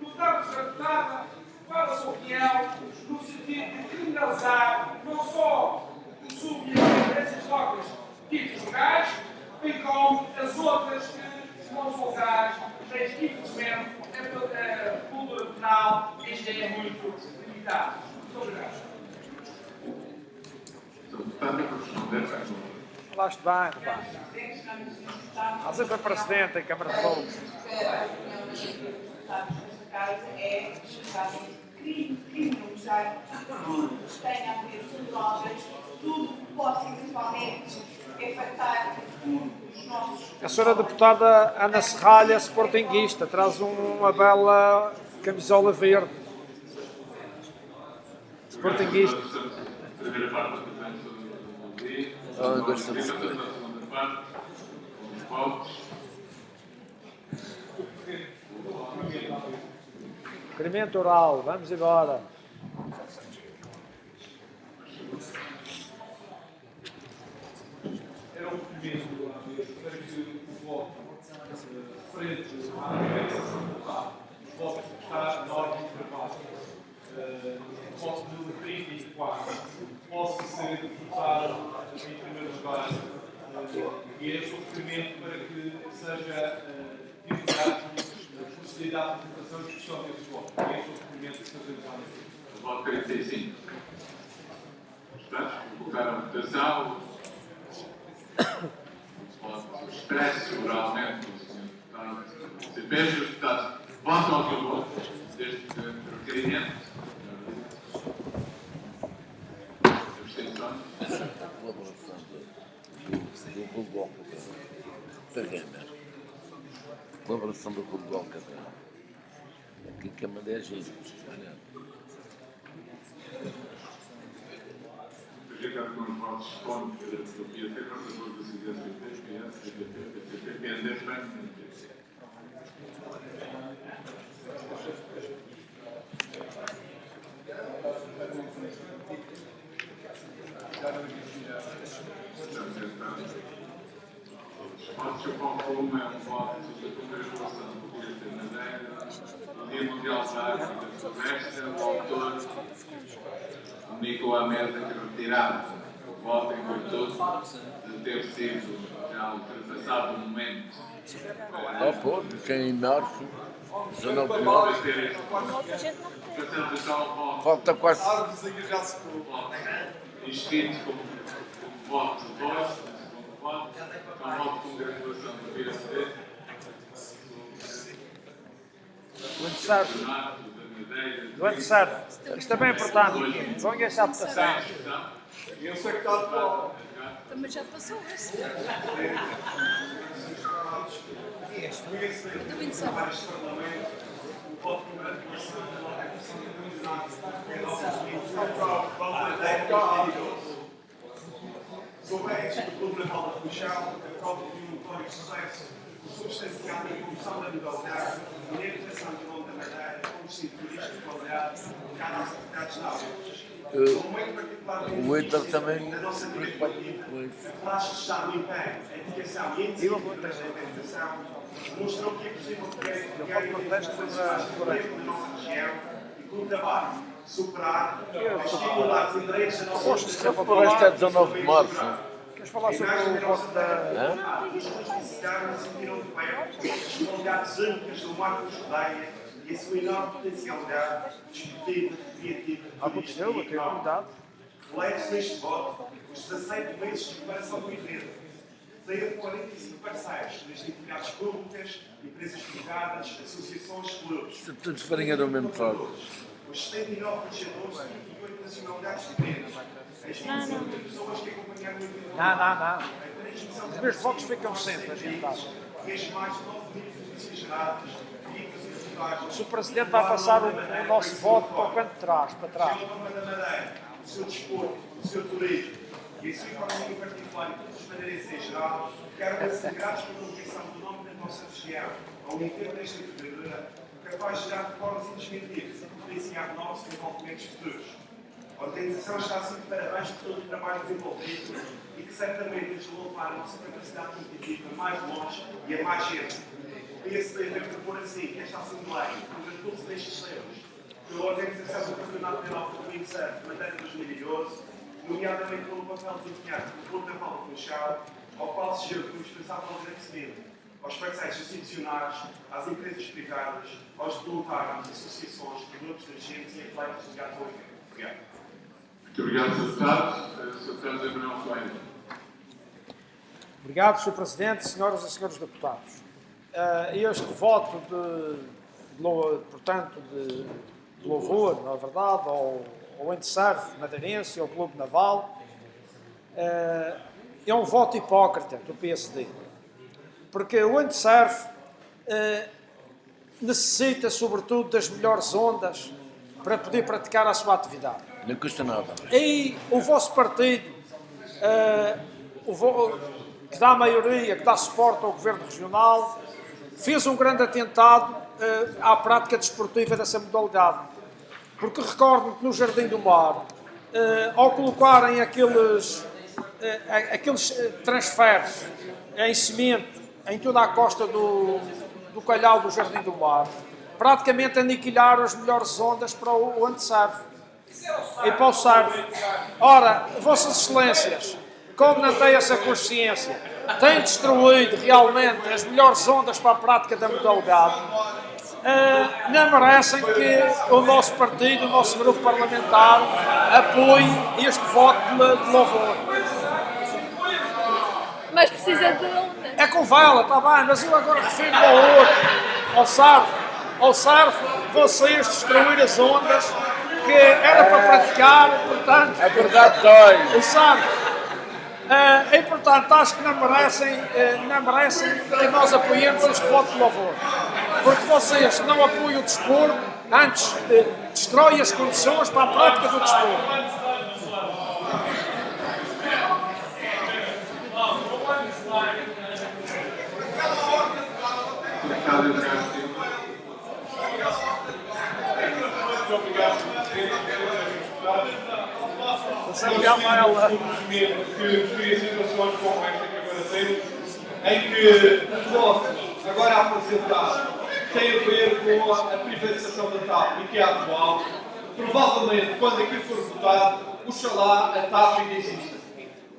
J: Portanto, Sra. Deputada, para a sua opinião, no sentido de criminalizar não só o consumo e a venda dessas drogas ditas legais, bem como as outras que não são legais, mas infelizmente a cultura penal ainda é muito limitada. Muito obrigado.
B: Falaste bem, rapaz. Há sempre a Presidente em Câmara de Fogo.
F: Nesta casa é criminalizar tudo que tenha a ver com drogas, tudo que possa eventualmente afetar os nossos.
B: A senhora deputada Ana Serralha, sportinguista, traz uma bela camisola verde. Sportinguista.
C: Primeira parte da presença do dia.
E: Gosto de saber.
C: A segunda parte, os votos.
B: Requerimento oral, vamos embora.
G: Era um requerimento para que o voto referente à diferença de deputado, os votos que está na ordem de trabalho, o voto de 34, possa ser votado em primeiro lugar. E é este o requerimento para que seja divulgado a possibilidade de votação e discussão desse voto. E este é o requerimento que fazemos à mesa.
C: O voto 35. Portanto, colocar a votação. O voto expresso oralmente do Sr. Deputado Peço aos deputados que votem ao favor deste requerimento. Abstenções.
E: A colaboração do Grupo Alcatel. Da Gama. Colaboração do Grupo Alcatel. Aqui que manda é a gente.
C: Projetado com os votos contra do PST, com as votos da CDS, PS, PST, PND, PAN. Votos o ponto 1 é um voto da congratulação do PST Madeira, o Dia Mundial da África Silvestre, o autor comunicou à mesa que retirava o voto em virtude de ter sido já ultrapassado o momento.
E: Pô, quem em março, 19 de
C: Pode
E: março,
C: ter este
A: Nossa, gente não tem.
C: passamos então ao voto.
E: falta quase.
C: Inscritos como voto 2, segundo voto, com voto de congratulação do PSD,
B: O Antisserve.
C: Renato, da Madeira,
B: Do Antisserve. Isto também é importante. Vão essa votação.
J: Eu sei que está de bola.
I: Também já passou esse. Do 27.
J: Soubeste que o Clube Naval da Funchal aprova um notório sucesso substanciado na promoção da modalidade e na educação de longa madeira como destino turístico de qualidade cada às atividades náuticas.
E: O Inter também se preocupa com isso.
J: A classe de Estado no empenho, a educação e a educação mostrou que é possível criar identidades mais complexas na nossa região e, com o trabalho, superar as dificuldades e direitos da nossa
E: A floresta é 19 de março.
B: Queres falar sobre o voto da...
E: Hã?
J: os que se sentiram de perto as qualidades únicas do Marco de Rodeia e a sua enorme potencialidade desportiva, criativa, turística e económica. Reflete-se neste voto os 17 meses de preparação do evento. Daí de 45 parceiros, desde entidades públicas, empresas privadas, associações, clubes.
E: Se todos farinha do mesmo saco.
J: Os 79 fechadores e 28 nacionalidades diferentes. As 25 pessoas que acompanharam o evento.
B: Não. Os meus votos ficam sempre agitados.
J: E as mais de 9 mil notícias geradas, ricas e reportagens.
B: Se o Presidente vai passar o nosso voto para o canto de trás, para trás.
J: Pela Câmara da Madeira, o seu desporto, o seu turismo e a sua economia em particular e todos os madeirenses em geral, quero ser gratos pela contribuição do nome da nossa região ao evento desta envergadura, capaz de gerar formas indesmentíveis e potenciar novos desenvolvimentos futuros. A organização está assim de parabéns por todo o trabalho desenvolvido e que certamente nos vão levar a nossa capacidade competitiva mais longe e a mais gente. O PSD deve propor assim que esta Assembleia congratulte-se destes seus pela organização do Campeonato Nacional de 27 de matéria de 2012, nomeadamente pelo papel desempenhado pelo Clube Naval de Funchal, ao qual se junta um expressável agradecimento aos parceiros institucionais, às empresas privadas, aos voluntários, associações, grupos de agentes e atletas ligados ao evento. Obrigado.
C: Muito obrigado, Sr. Deputado. Sr. Deputado José Manuel Ferreira.
B: Obrigado, Sr. Presidente, senhoras e senhores deputados. Este voto de louvor, na verdade, ao Antisserve madeirense, ao Clube Naval, é um voto hipócrita do PSD. Porque o Antisserve necessita, sobretudo, das melhores ondas para poder praticar a sua atividade.
E: Não custa nada.
B: E o vosso partido, que dá maioria, que dá suporte ao Governo Regional, fez um grande atentado à prática desportiva dessa modalidade. Porque recordo que no Jardim do Mar, ao colocarem aqueles transferes em cimento em toda a costa do calhau do Jardim do Mar, praticamente aniquilaram as melhores ondas para o Antisserve e para o Serve. Ora, Vossas Excelências, como não têm essa consciência, têm destruído realmente as melhores ondas para a prática da modalidade, não merecem que o nosso partido, o nosso grupo parlamentar, apoie este voto de louvor.
A: Mas precisa de onda.
B: É com vela, está bem, mas eu agora refiro-me ao outro. ao SARF, vocês destruir as ondas que era para praticar, portanto...
E: A verdade dói.
B: O SARF. E, portanto, acho que não merecem que nós apoiemos este voto de louvor. Porque vocês não apoiam o desporto, antes destroem as condições para a prática do desporto.
J: Que cria situações como esta que agora temos, em que o voto agora apresentado tem a ver com a privatização da TAP e que é atual. Provavelmente, quando aquilo for votado, oxalá a TAP ainda existe.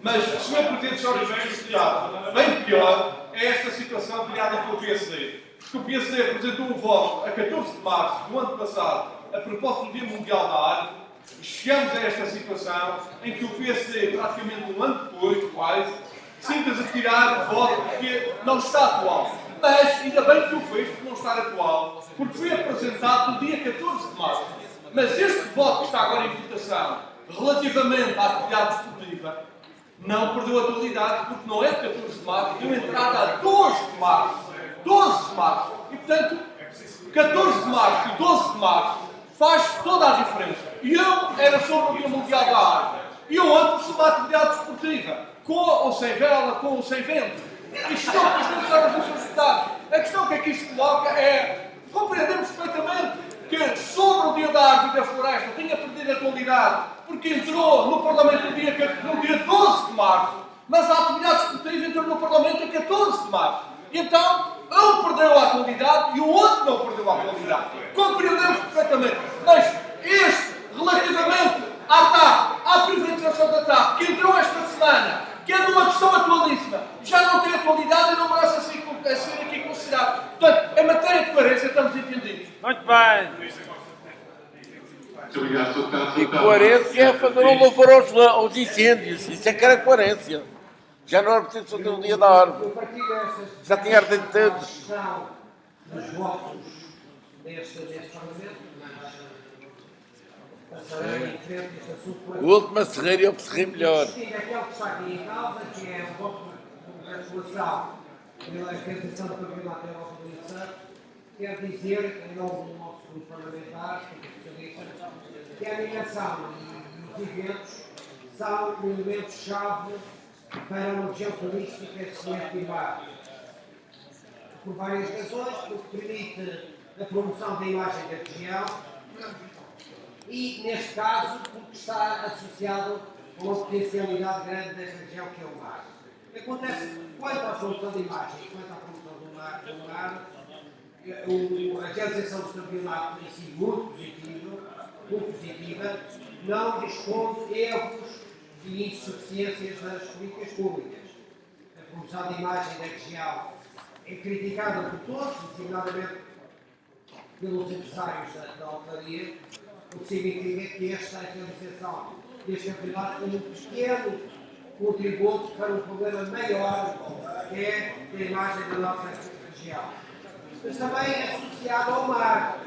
J: Mas, Sr. Presidente Jorge Justiçado, bem pior é esta situação criada pelo PSD. Porque o PSD apresentou um voto a 14 de março do ano passado a propósito do Dia Mundial da Arte. Chegamos a esta situação em que o PSD, praticamente um ano depois, quase, decide retirar o voto porque não está atual. Mas ainda bem que o fez por não estar atual, porque foi apresentado no dia 14 de março. Mas este voto que está agora em votação, relativamente à atividade esportiva, não perdeu a atualidade, porque não é de 14 de março, deu entrada a 12 de março. 12 de março. E, portanto, 14 de março e 12 de março faz toda a diferença. E eu era sobre o Dia Mundial da Arte. E eu ando sobre a atividade esportiva, com ou sem vela, com ou sem vento. Isto não precisa dos seus deputados. A questão que aqui se coloca é, compreendemos perfeitamente que sobre o Dia da Arte e da Floresta tinha perdido a atualidade, porque entrou no Parlamento no dia 12 de março, mas a atividade esportiva entrou no Parlamento a 14 de março. Então, um perdeu a atualidade e o outro não perdeu a atualidade. Compreendemos perfeitamente. Mas este, relativamente à TAP, à privatização da TAP, que entrou esta semana, que é de uma questão atualíssima, já não tem atualidade e não merece ser aqui considerado. Portanto, em matéria de coerência, estamos entendidos.
B: Muito bem.
C: Muito obrigado, Sr. Deputado.
E: E coerência é fazer um louvor aos incêndios. Isso é que era coerência. Já não era preciso fazer o Dia da Árvore. Já tinha ardido tudo.
K: Dos votos deste Parlamento, mas passarei em frente este assunto.
E: O último a serrir e eu serri melhor.
K: Aquele que está aqui em causa, que é o voto de congratulação pela realização do Campeonato da Europa do INSET, quer dizer, em nome do nosso grupo parlamentar, que a animação e os eventos são um elemento-chave para uma região turística excelente e vasta. Por várias razões, porque permite a promoção da imagem da região e, neste caso, porque está associado a uma potencialidade grande desta região que é o mar. Acontece, quanto à promoção da imagem e quanto à promoção do mar, a realização do campeonato tem sido muito positiva, não dispõe de erros e insuficiências das políticas públicas. A promoção da imagem da região é criticada por todos, designadamente pelos empresários da hotelaria, o que significa que esta realização deste campeonato é um pequeno contributo para um problema maior, que é a imagem da nossa região. Mas também é associado ao mar.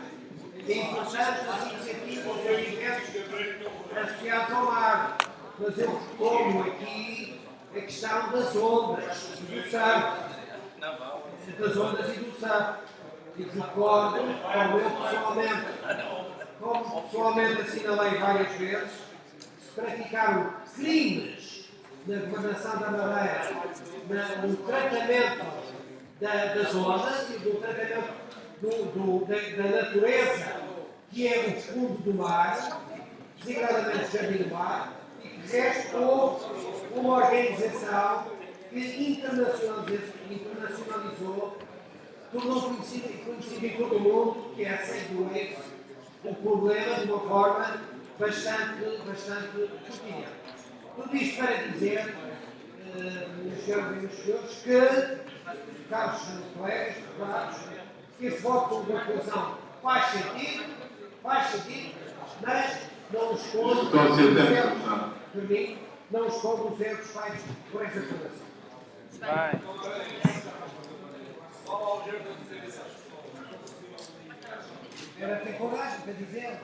K: É importante as iniciativas e eventos associados ao mar. Mas eu retomo aqui a questão das ondas e do surf. Das ondas e do surf. E recordo, como pessoalmente assinalei várias vezes, se praticaram crimes na governação da Madeira, no tratamento das ondas e do tratamento da natureza, que é o fundo do mar, designadamente o Jardim do Mar, e que de resto houve uma organização que internacionalizou, tornou conhecido em todo o mundo, que é sem dúvida o problema de uma forma bastante pertinente. Tudo isto para dizer, meus senhores e meus senhores, que, caros colegas, deputados, que este voto de congratulação faz sentido, mas não esconde os erros feitos por esta fundação. Era ter coragem para dizer.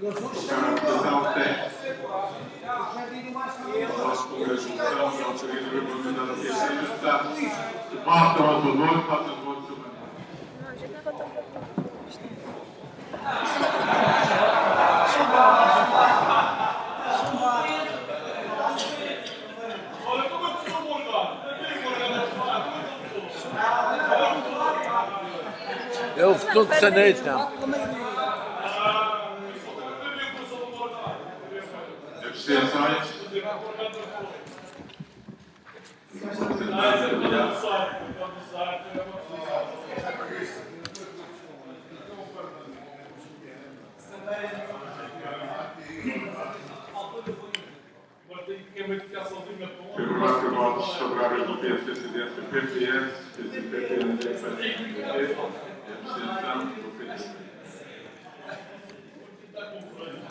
K: Eles hoje
C: Colocar
K: estão
C: a
K: em
C: votação técnica.
K: o jardim do mar está em
C: Após concluir a votação, se autorizar a representante aqui a ser deputados que votam a favor, façam o voto sobre a
I: Não, a gente não vai votar a favor.
J: Olha como eu estou morgado.
E: É o futuro de Saneta.
C: abstenções. Afirmar que votos favoráveis do PS, PCDS, PPS, PCP, abstenção do PT.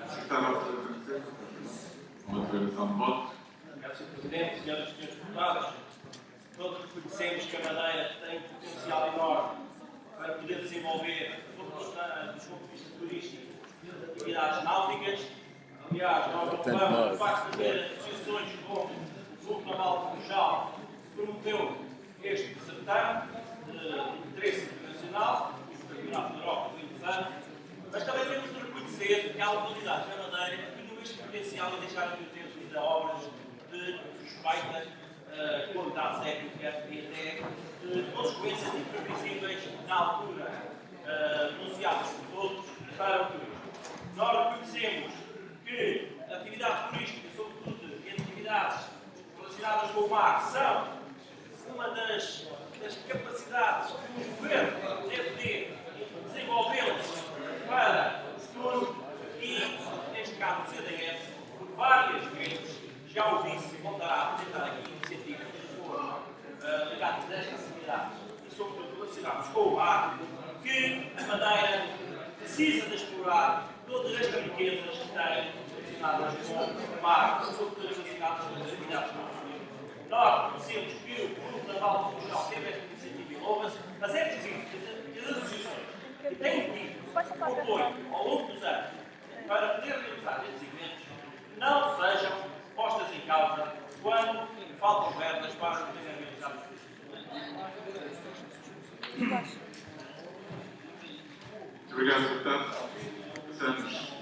C: Secretário da Presidência, uma declaração de voto.
L: Sr. Presidente, senhoras e senhores deputados, todos reconhecemos que a Madeira tem um potencial enorme para poder desenvolver, sobretudo do ponto de vista turístico, atividades náuticas. Aliás, nós louvamos o facto de ter associações como o Clube Naval de Funchal, que promoveu este certame de interesse internacional, e o Campeonato da Europa do Interessante, mas também temos de reconhecer que há localidades na Madeira que tinham este potencial e deixaram de ter devido a obras de suspeita qualidade técnica e até consequências imprevisíveis na altura anunciadas por todos para o turismo. Nós reconhecemos que a atividade turística, sobretudo em atividades relacionadas com o mar, são uma das capacidades que o governo deve ter desenvolvê-las para o futuro e, neste caso, o CDS, por várias vezes, já o disse, voltará a apresentar aqui iniciativas que foram ligadas a estas atividades e, sobretudo, relacionadas com o mar, que a Madeira precisa de explorar todas estas riquezas que têm relacionadas com o mar, sobretudo relacionadas com as atividades náuticas. Nós reconhecemos que o Grupo Naval de Funchal teve esta iniciativa em Louvas, mas é preciso que as associações que têm tido apoio ao longo dos anos para poder realizar estes eventos não sejam postas em causa quando faltam verbas para poderem realizar os
C: Obrigado, deputado. Passamos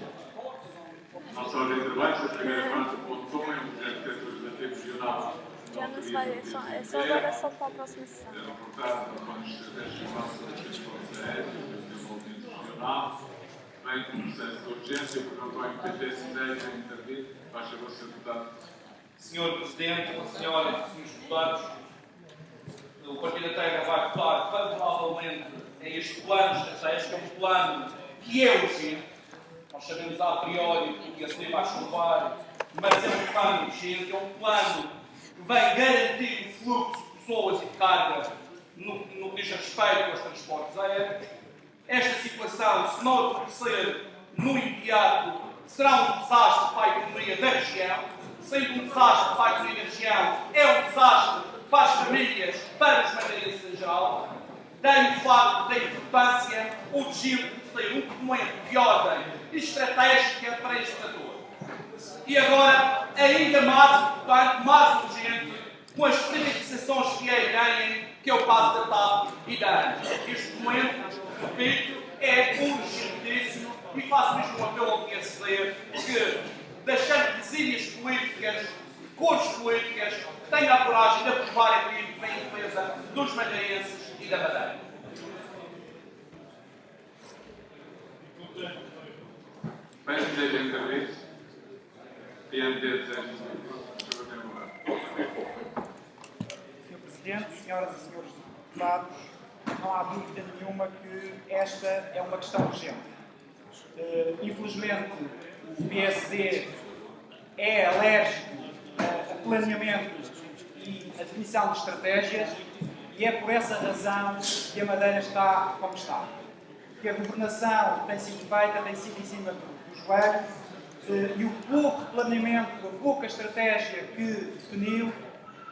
C: à nossa ordem de trabalho. A primeira parte do ponto 1 é um projeto de arquitetura regional.
I: Já não se vai, é só agora, é só para a próxima sessão.
C: Era aportado no plano estratégico de transportes aéreos, desenvolvimento regional, bem como processo de urgência, portanto, o MPT se deve intervir. Faz favor, Sr. Deputado.
J: Senhor Presidente, senhoras e senhores deputados, o Partido da Terra vai votar favoravelmente a este plano estratégico, é um plano que é urgente. Nós sabemos a priori que o PSD vai chumbar, mas é um plano urgente, é um plano que vai garantir o fluxo de pessoas e de carga no que diz respeito aos transportes aéreos. Esta situação, se não acontecer no imediato, será um desastre para a economia da região. Sendo um desastre para a economia da região, é um desastre para as famílias, para os madeirenses em geral. Daí o facto da importância urgente de ter um documento de ordem estratégica para este setor. E agora, ainda mais importante, mais urgente, com as privatizações que aí ganhem, que é o caso da TAP e da ANAS. Este documento, repito, é urgentíssimo e faço mesmo um apelo ao PSD que, deixando desígnios políticas, cores políticas, tenha a coragem de aprovar aquilo que vem em defesa dos madeirenses e da Madeira.
C: Bem, deseja intervir. PMD deseja intervir.
M: Sr. Presidente, senhoras e senhores deputados, não há dúvida nenhuma que esta é uma questão urgente. Infelizmente, o PSD é alérgico a planeamento e a definição de estratégias e é por essa razão que a Madeira está como está. Que a governação tem sido feita, tem sido em cima do joelho e o pouco planeamento, a pouca estratégia que definiu,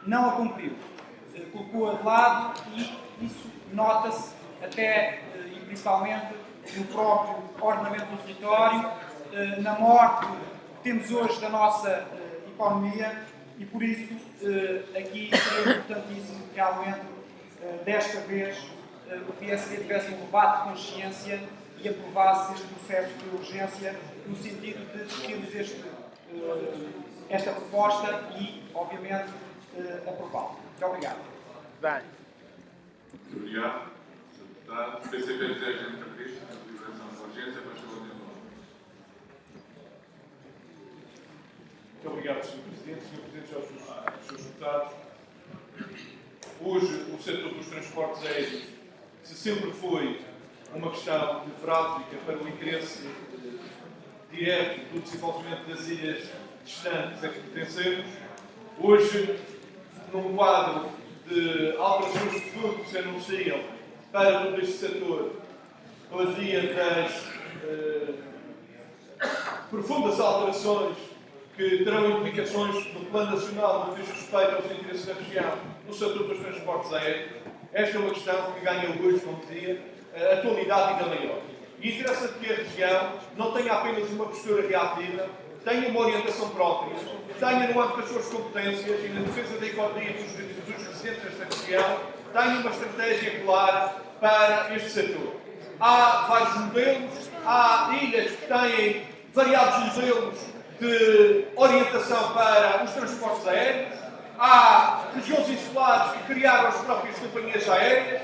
M: não a cumpriu. Colocou-a de lado e isso nota-se até e principalmente no próprio ordenamento do território, na morte que temos hoje da nossa economia, e por isso aqui seria importantíssimo que realmente desta vez o PSD tivesse um debate de consciência e aprovasse este processo de urgência no sentido de discutirmos esta proposta e, obviamente, aprová-la. Muito obrigado.
B: Bem.
C: Muito obrigado. Sr. Deputado. O PCP deseja intervir na deliberação de urgência. Faz favor de
N: Muito obrigado, Sr. Presidente. Sr. Presidente, aos seus deputados. Hoje, o setor dos transportes aéreos, se sempre foi uma questão nevrálgica para o interesse direto do desenvolvimento das ilhas distantes a que pertencemos, hoje, num quadro de alterações de fundo que se anunciam para todo este setor, pela via das profundas alterações que terão implicações no plano nacional no que diz respeito aos interesses da região no setor dos transportes aéreos, esta é uma questão que ganha hoje, como dizia, atualidade ainda maior. E interessa que a região não tenha apenas uma postura reativa, tenha uma orientação própria, tenha no âmbito das suas competências e na defesa da economia dos residentes desta região, tenha uma estratégia clara para este setor. Há vários modelos, há ilhas que têm variados modelos de orientação para os transportes aéreos, há regiões insulares que criaram as próprias companhias aéreas,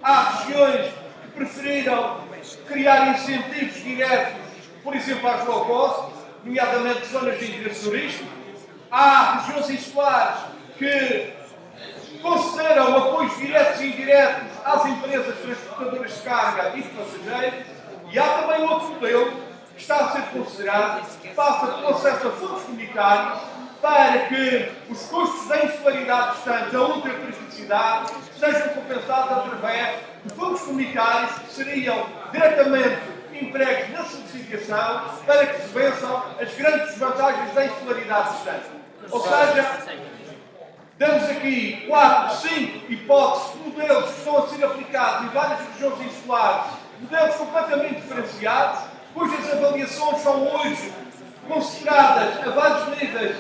N: há regiões que preferiram criar incentivos diretos, por exemplo, às low cost, nomeadamente zonas de interesse turístico, há regiões insulares que concederam apoios diretos e indiretos às empresas transportadoras de carga e de passageiros, e há também outro modelo que está a ser considerado, que passa pelo acesso a fundos comunitários para que os custos da insularidade distante, da ultra-turisticidade, sejam compensados através de fundos comunitários que seriam diretamente empregos na subsidiação para que se vençam as grandes desvantagens da insularidade distante. Ou seja, damos aqui 4, 5 hipóteses de modelos que estão a ser aplicados em várias regiões insulares, modelos completamente diferenciados, cujas avaliações são hoje consideradas a vários níveis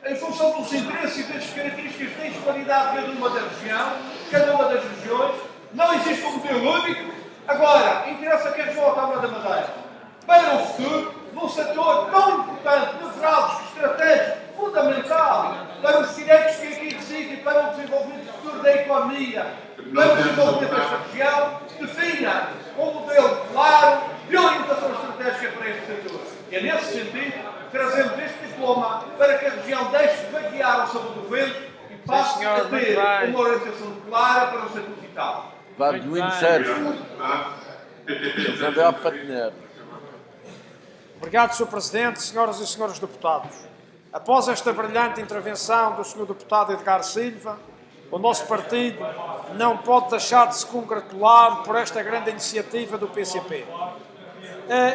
N: em função dos interesses e das características da insularidade de cada uma das regiões. Não existe um modelo único. Agora, interessa que a região autónoma da Madeira, para o futuro, num setor tão importante, nevrálgico, estratégico, fundamental, para os direitos que aqui decidem, para o desenvolvimento futuro da economia, para o desenvolvimento desta região, defina um modelo claro de orientação estratégica para este setor. E é nesse sentido que trazemos este diploma para que a região deixe de vaguear ao sabor do vento e passe a ter uma orientação clara para o setor vital.
E: Vai do windsurf. Isabel Patineiro.
B: Obrigado, Sr. Presidente, senhoras e senhores deputados. Após esta brilhante intervenção do Sr. Deputado Edgar Silva, o nosso partido não pode deixar de se congratular por esta grande iniciativa do PCP.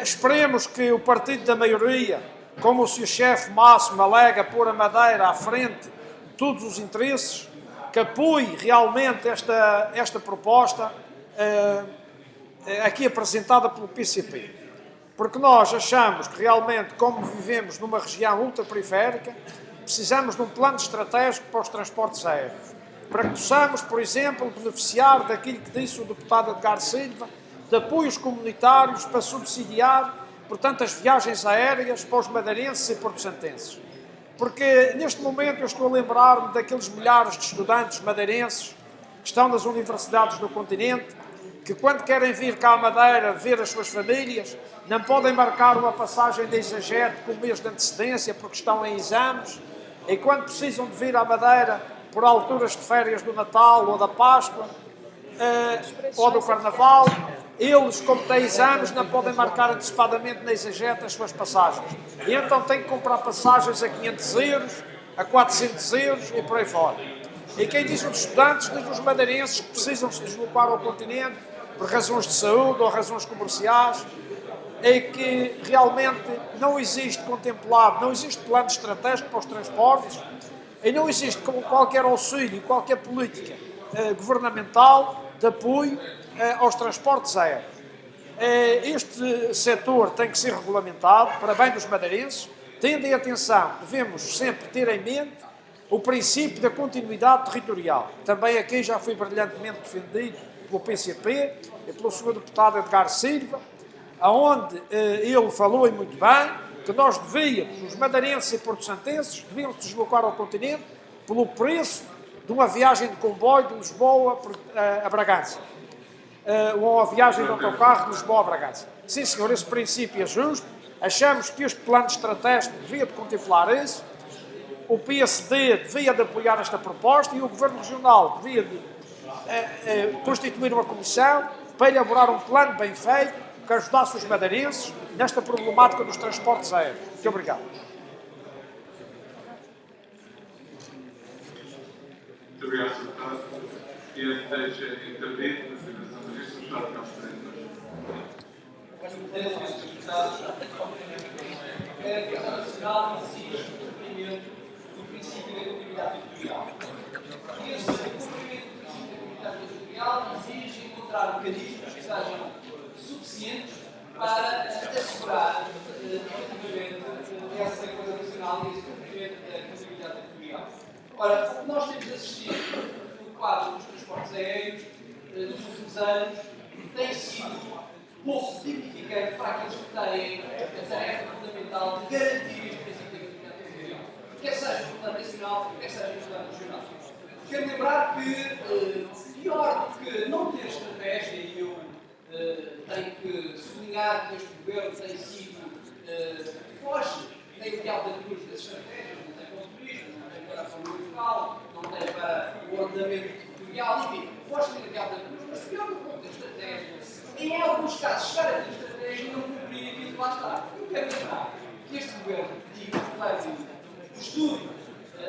B: Esperemos que o partido da maioria, como o seu chefe máximo alega pôr a Madeira à frente de todos os interesses, que apoie realmente esta proposta aqui apresentada pelo PCP. Porque nós achamos que realmente, como vivemos numa região ultraperiférica, precisamos de um plano estratégico para os transportes aéreos. Para que possamos, por exemplo, beneficiar daquilo que disse o deputado Edgar Silva, de apoios comunitários para subsidiar, portanto, as viagens aéreas para os madeirenses e porto-santenses. Porque, neste momento, eu estou a lembrar-me daqueles milhares de estudantes madeirenses que estão nas universidades do continente, que quando querem vir cá à Madeira ver as suas famílias, não podem marcar uma passagem de EasyJet com um mês de antecedência porque estão em exames, e quando precisam de vir à Madeira por alturas de férias do Natal ou da Páscoa ou do Carnaval, eles, como têm exames, não podem marcar antecipadamente na EasyJet as suas passagens. E então têm que comprar passagens a 500 euros, a 400 euros e por aí fora. E quem diz os estudantes, diz os madeirenses que precisam se deslocar ao continente por razões de saúde ou razões comerciais, é que realmente não existe contemplado, não existe plano estratégico para os transportes e não existe qualquer auxílio, qualquer política governamental de apoio aos transportes aéreos. Este setor tem que ser regulamentado para bem dos madeirenses, tendo em atenção, devemos sempre ter em mente o princípio da continuidade territorial. Também aqui já foi brilhantemente defendido pelo PCP e pelo Sr. Deputado Edgar Silva, onde ele falou e muito bem que nós devíamos, os madeirenses e porto-santenses, devíamos deslocar ao continente pelo preço de uma viagem de comboio de Lisboa a Bragança. Ou a viagem de autocarro de Lisboa a Bragança. Sim, senhor, esse princípio é justo. Achamos que este plano estratégico devia de contemplar isso. O PSD devia de apoiar esta proposta e o Governo Regional devia de constituir uma comissão para elaborar um plano bem feito que ajudasse os madeirenses nesta problemática dos transportes aéreos. Muito obrigado.
C: Muito obrigado, Sr. Deputado. E deixa intervir na Federação de Ministros do Estado de Cabo Verde.
G: A Declaração Nacional exige o cumprimento do princípio da continuidade territorial. E esse cumprimento do princípio da continuidade territorial exige encontrar mecanismos que sejam suficientes para assegurar efetivamente essa coisa nacional e esse cumprimento da continuidade territorial. Ora, o que nós temos assistido no quadro dos transportes aéreos nos últimos anos tem sido pouco significante para aqueles que têm a tarefa fundamental de garantir este princípio da continuidade territorial. Quer seja no plano nacional, quer seja no plano regional. Quero lembrar que, pior do que não ter estratégia, e eu tenho que sublinhar que este governo tem sido foge, tem o diabo da cruz das estratégias, não tem para o turismo, não tem para a economia local, não tem para o ordenamento territorial, enfim, foge tem o diabo da cruz, mas pior do que não ter estratégia, em alguns casos, chegar a ter estratégia e não cumprir aquilo que lá está. Eu quero lembrar que este governo tinha um plano de estudo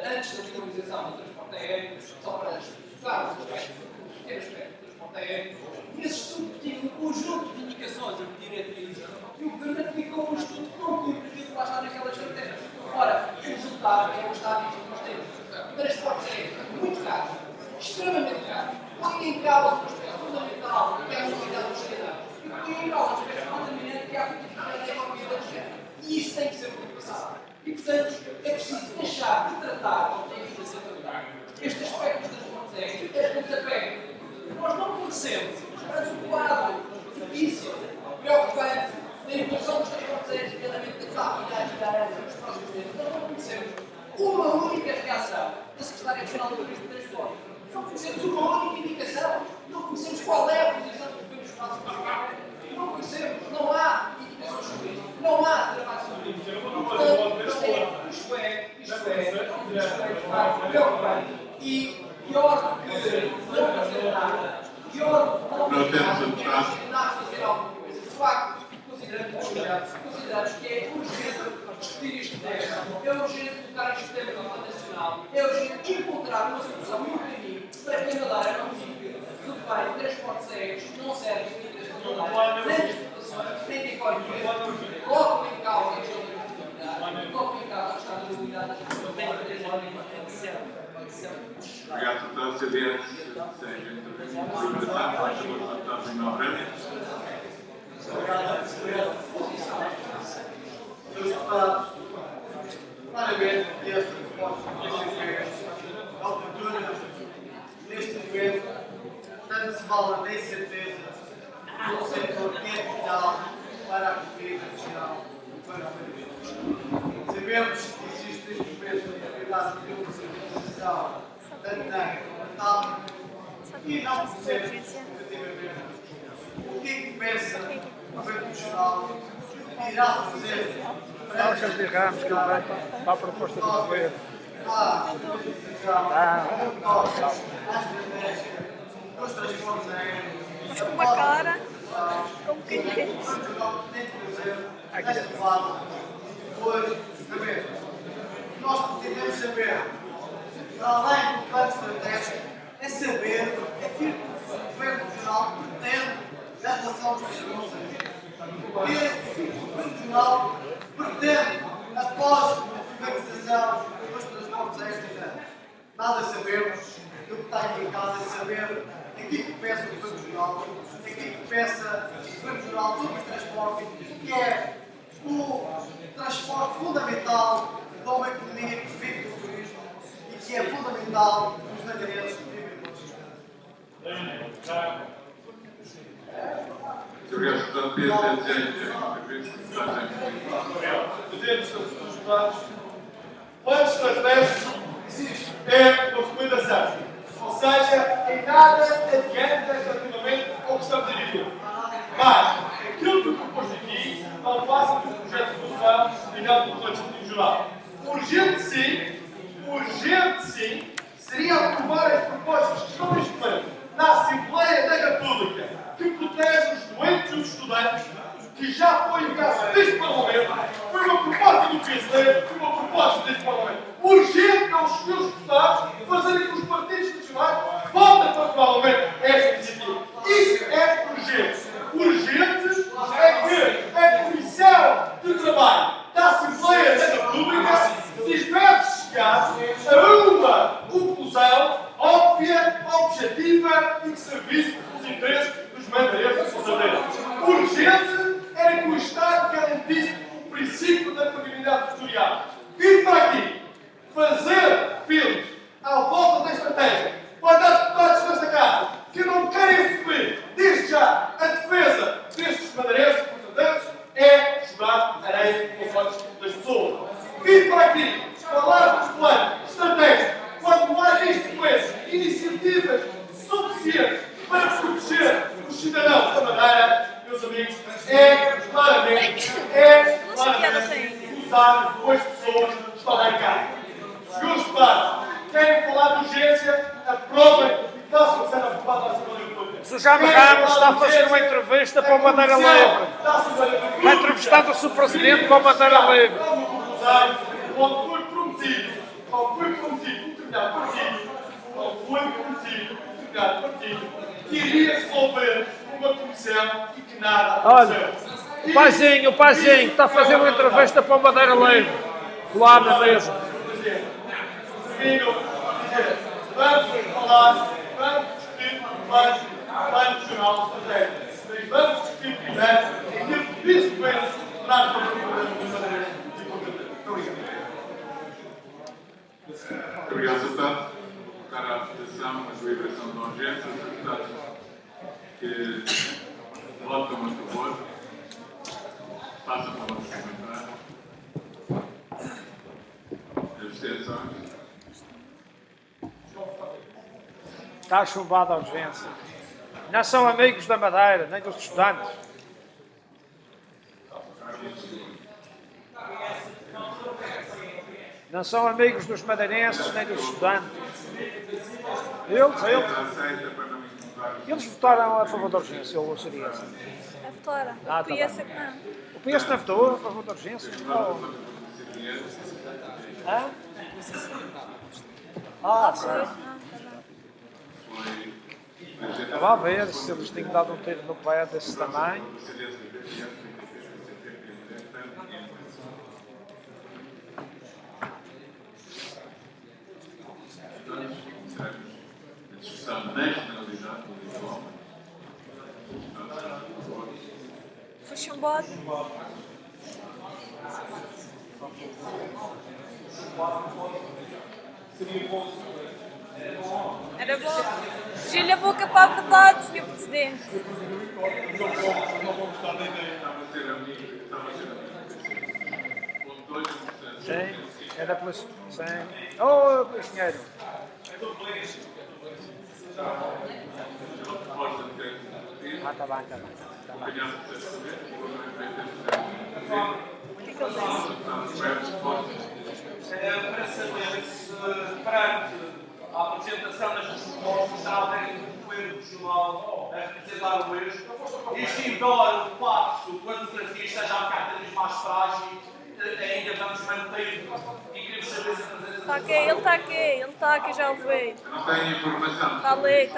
G: antes da finalização do transporte aéreo, só para estudar os aspectos, o pequeno aspecto do transporte aéreo, e esse estudo tinha um conjunto de indicações e diretrizes, e o governo aplicou um estudo que não cumpre aquilo que lá está naquela estratégia. Ora, o resultado é o estado que nós temos. Transportes aéreos muito caros, extremamente caros, põe em causa o aspecto fundamental que é a mobilidade dos cidadãos, e põe em causa o aspecto fundamental que é a competitividade da economia da região. E isto tem que ser ultrapassado. E, portanto, é preciso deixar de tratar, como tem vindo a ser tratado, este aspecto dos transportes aéreos é pontapé. Nós não conhecemos, mas o quadro difícil, preocupante, da evolução dos transportes aéreos, nomeadamente da faculdade da área nos próximos tempos, nós não conhecemos uma única reação da Secretaria Nacional do Turismo e Transporte. Não conhecemos uma única indicação, não conhecemos qual é a posição do governo dos próximos tempos. Não conhecemos, não há indicações sobre isso, não há trabalho sobre isso. Portanto, isto é preocupante e pior do que não fazer nada, pior do que não fazer alguma coisa. De facto, consideramos que é urgente discutir este tema, é urgente colocar este tema no plano nacional, é urgente encontrar uma solução e um caminho para que a Madeira não fique refém de transportes aéreos que não servem para a Madeira, nem de exportações, nem de economia, colocam em causa a questão da competitividade, colocam em causa a questão da mobilidade das pessoas, nem para ter
C: Obrigado, deputado. CDS, segue a intervenção do secretário, por favor, deputado Manuel Ramos.
O: Obrigado, Senhor. Senhores deputados, claramente esta proposta do PCP é oportuna neste momento, tanto se fala da incerteza do setor que é vital para a política social e para o país. Sabemos que existe neste momento a necessidade de uma centralização tanto na capital e não conhecemos efetivamente o que é que pensa o governo nacional que irá fazer
B: Nós já derramos que ele vai para a proposta do governo.
A: Mas com uma cara, como quem diz.
O: Nós pretendemos saber, para além do plano estratégico, é saber aquilo que o governo regional pretende na relação aos transportes aéreos. E o governo regional pretende, após a privatização dos transportes aéreos, nada sabemos. O que está aqui em casa é saber aquilo que peça do Banco Geral, aqui que peça do Banco Geral sobre os transportes, que é o transporte fundamental de uma economia que vive do turismo e que é fundamental nos madeirenses que vivem do turismo.
N: Plano estratégico é uma recomendação, ou seja, em nada adianta relativamente ao que estamos a viver. Mas aquilo que eu propus aqui não passa por projeto de solução e não por plano estratégico geral. Urgente sim, seria aprovar as propostas que estão neste plano na Assembleia da República, que protege os doentes e os estudantes, que já foi enviado deste Parlamento, foi uma proposta do PSD, foi uma proposta deste Parlamento. Urgente aos seus deputados fazerem que os partidos nacionais votem para o Parlamento esta iniciativa. Isso é urgente. Urgente é que a Comissão de Trabalho da Assembleia da República tivesse chegado a uma conclusão óbvia, objetiva e que servisse os interesses dos madeirenses e cidadãos. Urgente era que o Estado garantisse o princípio da continuidade territorial. Vir para aqui fazer filmes à volta da estratégia, quando há deputados nesta casa que não querem assumir desde já a defesa destes madeirenses e cidadãos, é jogar areia nos olhos das pessoas. Vir para aqui falar dos planos estratégicos quando não há neste país iniciativas suficientes para proteger os cidadãos da Madeira, meus amigos, é claramente usar as pessoas que estão lá em casa. Senhores deputados, querem falar de urgência, aprovem e façam o que será aprovado na Assembleia da República.
B: O Jaime Ramos está a fazer uma entrevista para o Madeira Livre. Está entrevistando o seu presidente para o Madeira Livre.
N: Onde foi prometido, que iria resolver uma comissão e que nada aconteceu.
B: Olha, o Paizinho está a fazer uma entrevista para o Madeira Livre. Lá na mesa.
N: Vamos falar, vamos discutir o plano nacional estratégico. Mas vamos discutir primeiro aquilo que diz que vem traz para os madeirenses e Muito obrigado.
C: Muito obrigado, Sr. Deputado. Vou colocar à votação a deliberação de urgência. Os deputados que votam a favor, façam para o vosso comentário. Abstenções.
B: Está chumbada a urgência. Não são amigos da Madeira, nem dos estudantes. Não são amigos dos madeirenses, nem dos estudantes. Eles votaram a favor da urgência, ou seria assim?
A: Votaram.
B: Tá
A: O PS é que não.
B: O PS não votou a favor da urgência? Hã? Sei. Estava a ver se eles tinham dado um tiro no pé desse tamanho.
C: A discussão nacionalidade do Lisboa.
A: Foi chumbado. Era bom. Fugiu-lhe a boca para a verdade, Sr. Presidente.
B: Sim, era pelo... Sim. Oh, engenheiro. Está bem, está bem.
L: Para saber se, perante a apresentação das propostas, está alguém do governo regional a representar o eixo. Isto, embora o passo com a democracia esteja a ficar cada vez mais frágil, ainda vamos manter e queremos saber se a presença...
A: Ele está aqui, já o vejo.
C: Não tenho informação.
A: Está a ler.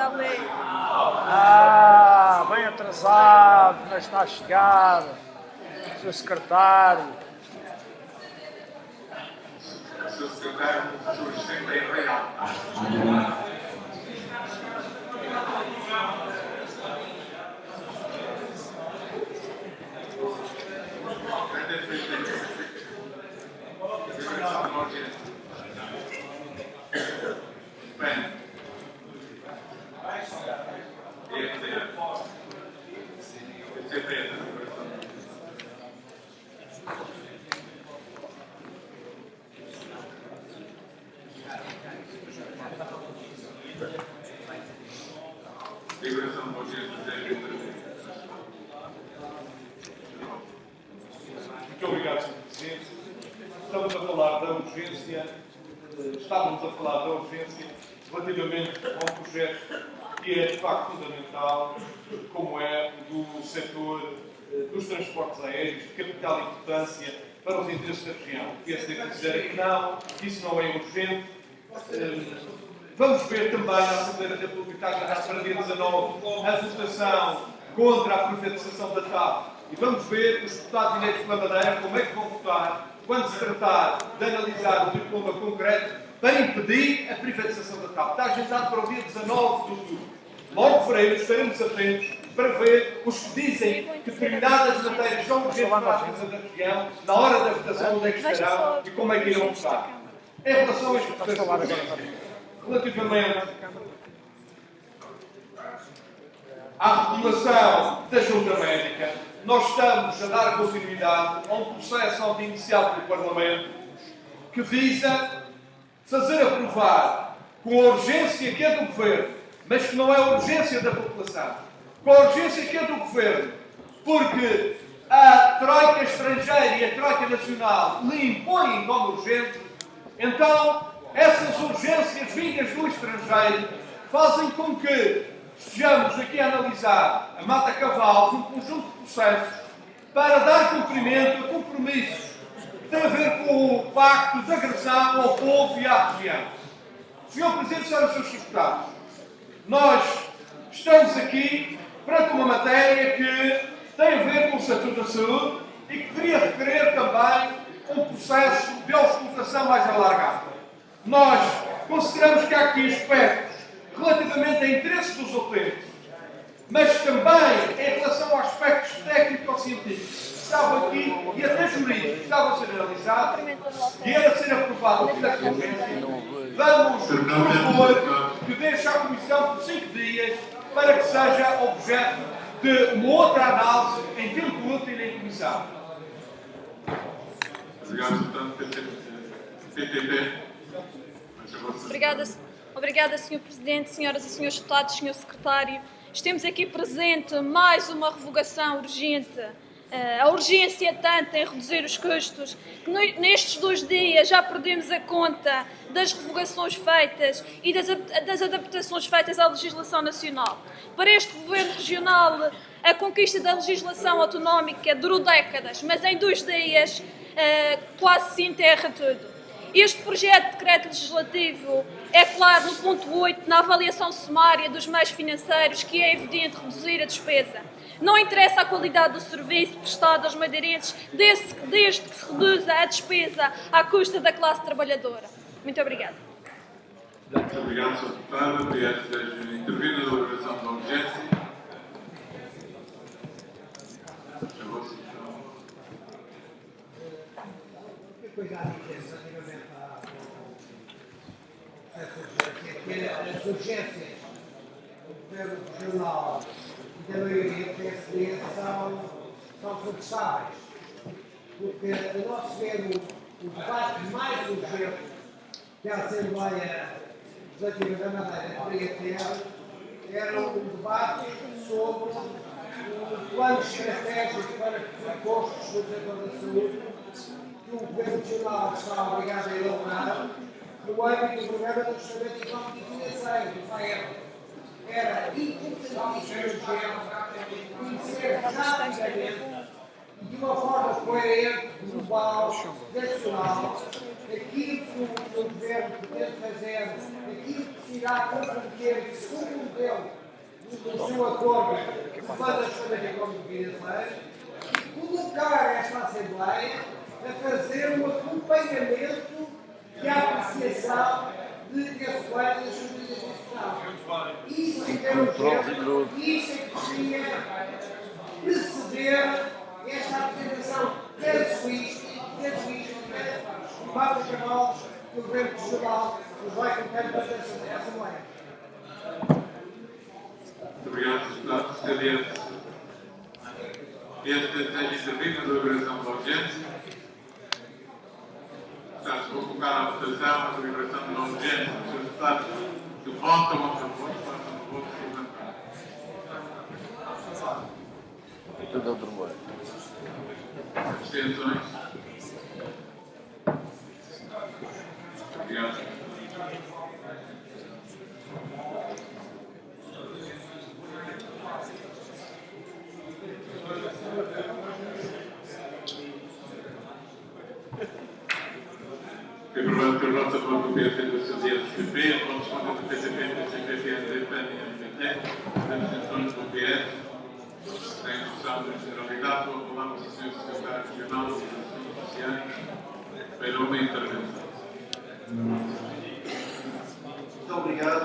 B: Bem atrasado, mas está a chegar. O seu secretário.
C: O seu secretário surge sempre em real. Liberação de urgência de
N: Muito obrigado, Sr. Presidente. Estamos a falar da urgência, estávamos a falar da urgência relativamente a um projeto que é de facto fundamental, como é o do setor dos transportes aéreos, de capital importância para os interesses da região. O PSD considera que não, isso não é urgente. Vamos ver também na Assembleia da República para dia 19 a votação contra a privatização da TAP. E vamos ver os deputados eleitos pela Madeira como é que vão votar quando se tratar de analisar o diploma concreto para impedir a privatização da TAP. Está agendado para o dia 19 de outubro. Logo veremos, estaremos atentos para ver os que dizem que determinadas matérias são urgentes para a defesa da região, na hora da votação, onde é que estarão e como é que irão votar. Em relação a este processo, relativamente à regulação da junta médica, nós estamos a dar continuidade a um processo iniciado pelo Parlamento que visa fazer aprovar com a urgência que é do Governo, mas que não é a urgência da população, com a urgência que é do Governo, porque a Troika estrangeira e a Troika nacional lhe impõem como urgente, então essas urgências vindas do estrangeiro fazem com que estejamos aqui a analisar a Mata Cavalo num conjunto de processos para dar cumprimento a compromissos que têm a ver com o pacto de agressão ao povo e à região. Sr. Presidente, senhoras e senhores deputados, nós estamos aqui perante uma matéria que tem a ver com o setor da saúde e que deveria requerer também um processo de auscultação mais alargado. Nós consideramos que há aqui aspectos relativamente a interesses dos utentes, mas também em relação a aspectos técnico-científicos que estavam aqui e até jurídicos que estavam a ser analisados e era ser aprovado aqui nesta urgência. Vamos propor que deixe à Comissão por 5 dias para que seja objeto de uma outra análise em tempo útil em Comissão.
C: Obrigado, deputado. PPP.
I: Obrigada, Sr. Presidente, senhoras e senhores deputados, Sr. Secretário. Temos aqui presente mais uma revogação urgente. A urgência é tanta em reduzir os custos que nestes 2 dias já perdemos a conta das revogações feitas e das adaptações feitas à legislação nacional. Para este Governo Regional, a conquista da legislação autonómica durou décadas, mas em 2 dias quase se enterra tudo. Este projeto de decreto legislativo é claro no ponto 8, na avaliação sumária dos meios financeiros, que é evidente reduzir a despesa. Não interessa a qualidade do serviço prestado aos madeirenses, desde que se reduza a despesa à custa da classe trabalhadora. Muito obrigada.
C: Muito obrigado, Sr. Deputado. PS deseja intervir na deliberação da urgência.
K: Coisa a dizer relativamente a essa urgência, que as urgências do Governo Regional e da maioria do PSD são contestáveis, porque a nosso ver o debate mais urgente que a Assembleia Legislativa da Madeira deveria ter era um debate sobre o plano estratégico para reduzir custos no setor da saúde que o Governo Nacional está obrigado a elaborar no âmbito do Programa de Ajustamento Económico e Financeiro, do FAEP. Era importantíssimo conhecer rapidamente e de uma forma coerente, global, nacional, aquilo que o Governo pretende fazer, aquilo que se irá comprometer, que se comprometeu no seu acordo de Plano de Ajustamento Económico e Financeiro, e colocar esta Assembleia a fazer um acompanhamento e a apreciação de esse plano das famílias de execução. Isso é que é urgente, isso é que deveria preceder esta apresentação casuística, de Mata Cavalo, que o Governo Regional nos vai colocar para esta Assembleia.
C: Muito obrigado, deputado. Presidente. Este deseja intervir na deliberação da urgência. Portanto, vou colocar à votação a deliberação da urgência. Os deputados que votam a favor, façam o voto fundamental.
E: tudo a dormir.
C: Abstenções? Obrigado. Foi aprovado pelos votos a favor do PSD, do CDS, do PP, votos contra do PCP, PCP, PSD, PAN e MPT, abstenções do PS. Sem discussão da generalidade, vou falar com o Sr. Secretário Regional das Assuntos Sociais para uma intervenção.
O: Muito obrigado,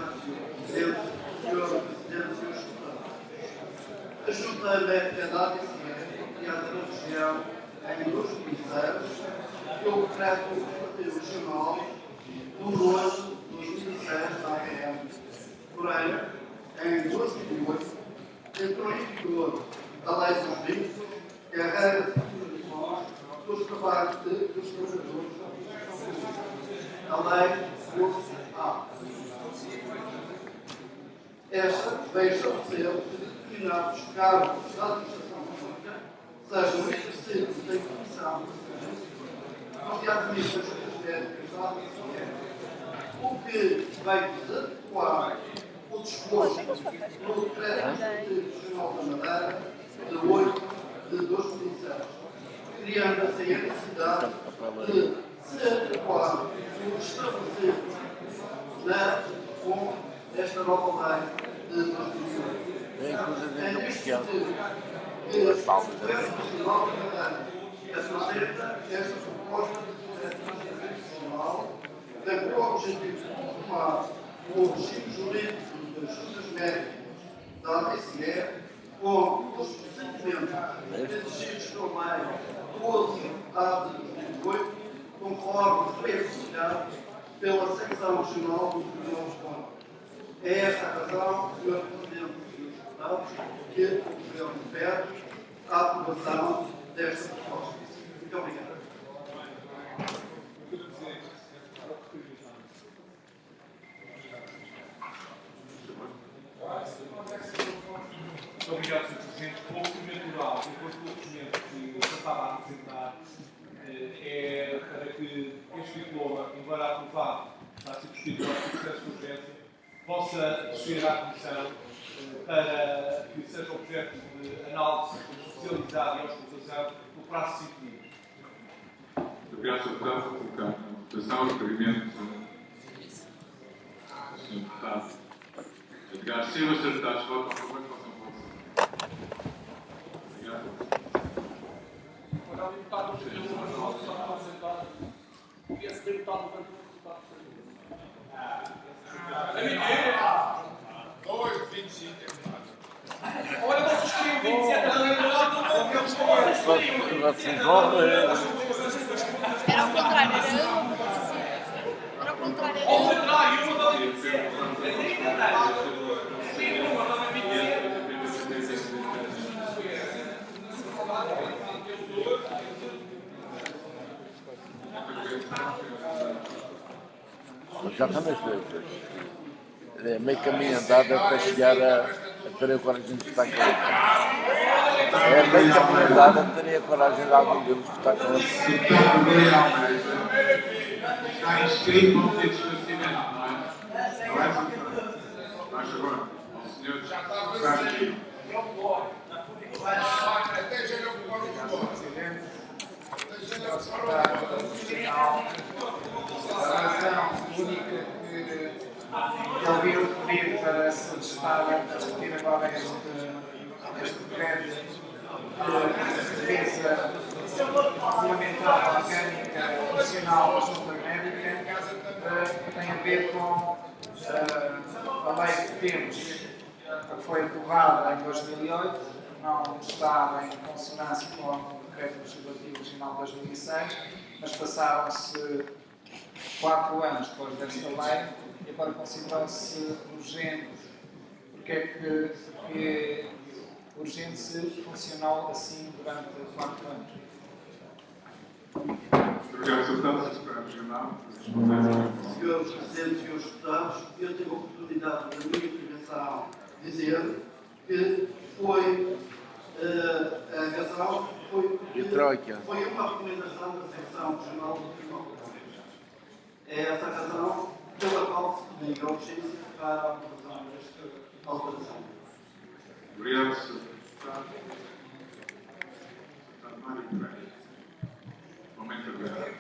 O: Sr. Presidente, Sr. Secretário. A Junta Médica da ADCE, criada na região em 2006, pelo decreto regional número 8/2006 da APM. Porém, em 2008, entrou em vigor a Lei dos Ricos, que é a regra de contribuições dos trabalhos dos trabalhadores. A Lei 12A. Esta veio estabelecer que determinados cargos da administração pública sejam exercidos em comissão de serviço nomeadamente as médicas da ADCE, o que veio desadequar o disposto no Decreto Regional da Madeira de 8 de 2006, criando assim a necessidade de se adequar o estabelecido com esta nova lei de 2008. É neste sentido que o Governo Regional da Madeira apresenta esta proposta de decreto regional tem por objetivo de conformar o regime jurídico das juntas médicas da ADCE com os procedimentos exigidos pela Lei 12/2008, conforme foi associado pela Secção Regional do Tribunal de Contas. É esta a razão, Sr. Presidente e Srs. Deputados, que o Governo pede a aprovação desta proposta. Muito obrigado.
J: Muito obrigado, Sr. Presidente. O documento oral, depois do documento que eu estava a apresentar, é para que este diploma, embora aprovado, está a ser discutido no processo de urgência, possa ser à Comissão para que seja objeto de análise especializada e auscultação no prazo de 5 dias.
C: Obrigado, Sr. Deputado. Vou colocar a votação o requerimento do Sr. Deputado. Obrigado. Sim, Sr. Deputado, votam a favor, façam a votação. Obrigado.
J: Quando há deputado, o Sr. Manuel está a apresentar e esse deputado vai participar do serviço. 2,25. Olha, vocês queriam 27 a lembrar do que eles
E: queriam.
I: Era ao contrário, era ao contrário.
J: Ao contrário, eu não
E: Já está nas vezes. É meio caminho andado até chegar a ter a coragem de votar com ele. É meio caminho andado até ter a coragem de algum deles votar com ele.
C: Está inscrito no pedido de esclarecimento, não é? Não é? Faz favor. Ao senhor secretário.
B: A razão única que eu vi referir para se estar a discutir agora este decreto de defesa regulamentar a orgânica nacional da Junta Médica tem a ver com a lei que temos, que foi aprovada em 2008, não estava em consonância com o decreto legislativo regional de 2006, mas passaram-se 4 anos depois desta lei e agora considerou-se urgente. Porque é que é urgente se funcionou assim durante 4 anos?
C: Obrigado, Sr. Deputado. Secretário Regional.
O: Senhores Presidentes e Senhores Deputados, eu tenho a oportunidade da minha intervenção dizer que foi A razão foi uma recomendação da Secção Regional do Tribunal de Contas. É essa a razão pela qual se pediu a urgência para a aprovação desta alteração.
C: Obrigado, Sr. Deputado. Deputado Mário Pereira. Momento obrigado.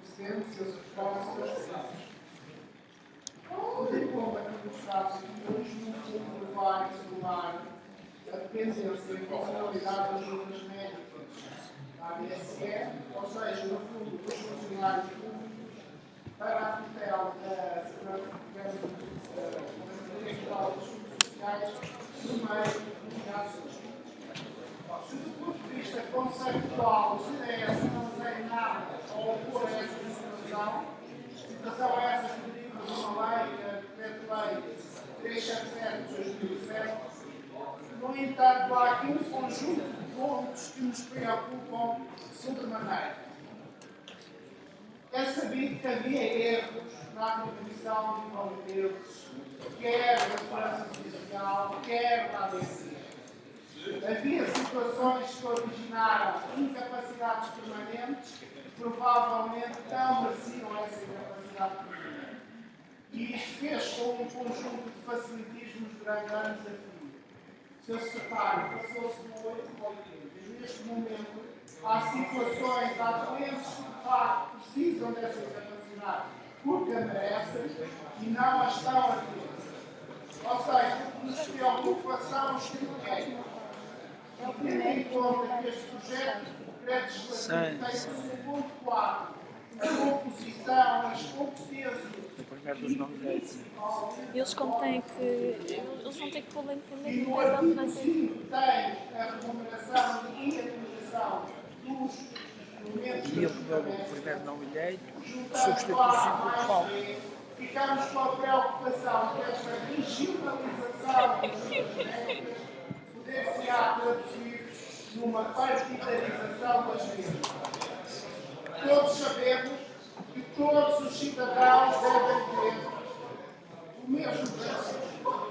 J: Presidente, seus deputados e seus deputados. O diploma que nos faz hoje não pode levar e isolar a dependência e funcionalidade das juntas médicas da ABSE, ou seja, no fundo, dos funcionários públicos, para a tutela da Secretaria Regional das Assuntos Sociais no meio dos casos. Se do ponto de vista conceitual o CDS não tem nada a opor a essa situação essa que deriva de uma lei, a Decreto-Lei 377 de 2007. No entanto, há aqui um conjunto de pontos que nos preocupam sobremaneira. É sabido que havia erros na atribuição de validezes, quer da Segurança Social, quer da ABSE. Havia situações que originaram incapacidades permanentes que provavelmente não mereciam essa incapacidade permanente. E isto fez com um conjunto de facilitismos durante anos a fio. Seu secretário passou-se do 8 para o 80. E neste momento há situações, há doenças que de facto precisam dessa incapacidade porque a merecem e não a estão a ter. Ou seja, o que nos preocupa são os critérios. Tendo em conta que este projeto de legislativo tem como ponto 4 a composição, as competências.
A: Eles como têm que. Eles vão ter que pôr entender
J: E
A: que
J: no
A: cada
J: artigo
A: alternativa.
J: 5 tem a remuneração e a indemnização dos elementos
B: E o primeiro não eleito substitui-se por qual?
J: Ficamos com a preocupação que esta regionalização poder-se-á traduzir numa partidarização das mesmas. Todos sabemos que todos os cidadãos devem ter o mesmo tratamento para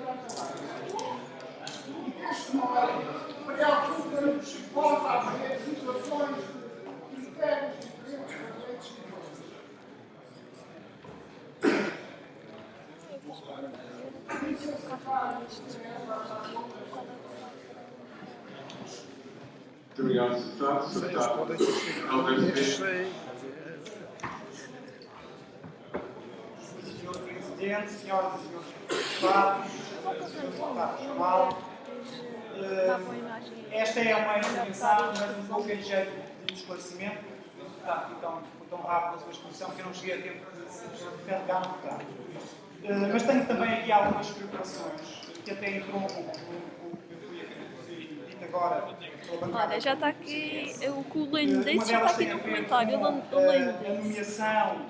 J: a saúde. E neste momento preocupa-nos que possa haver situações de critérios diferentes para direitos diferentes.
C: Muito obrigado, Deputado.
M: Senhor Presidente, senhoras e senhores deputados, senhor Secretário Geral, esta é uma intervenção, mas um pouco em jeito de esclarecimento. O deputado foi tão rápido a sua exposição que eu não cheguei a tempo de carregar no deputado. Mas tenho também aqui algumas preocupações que até entrou um pouco no que eu fui dito agora.
A: Olha, já está aqui o que o Lênin disse, já está aqui no comentário. O Lênin disse.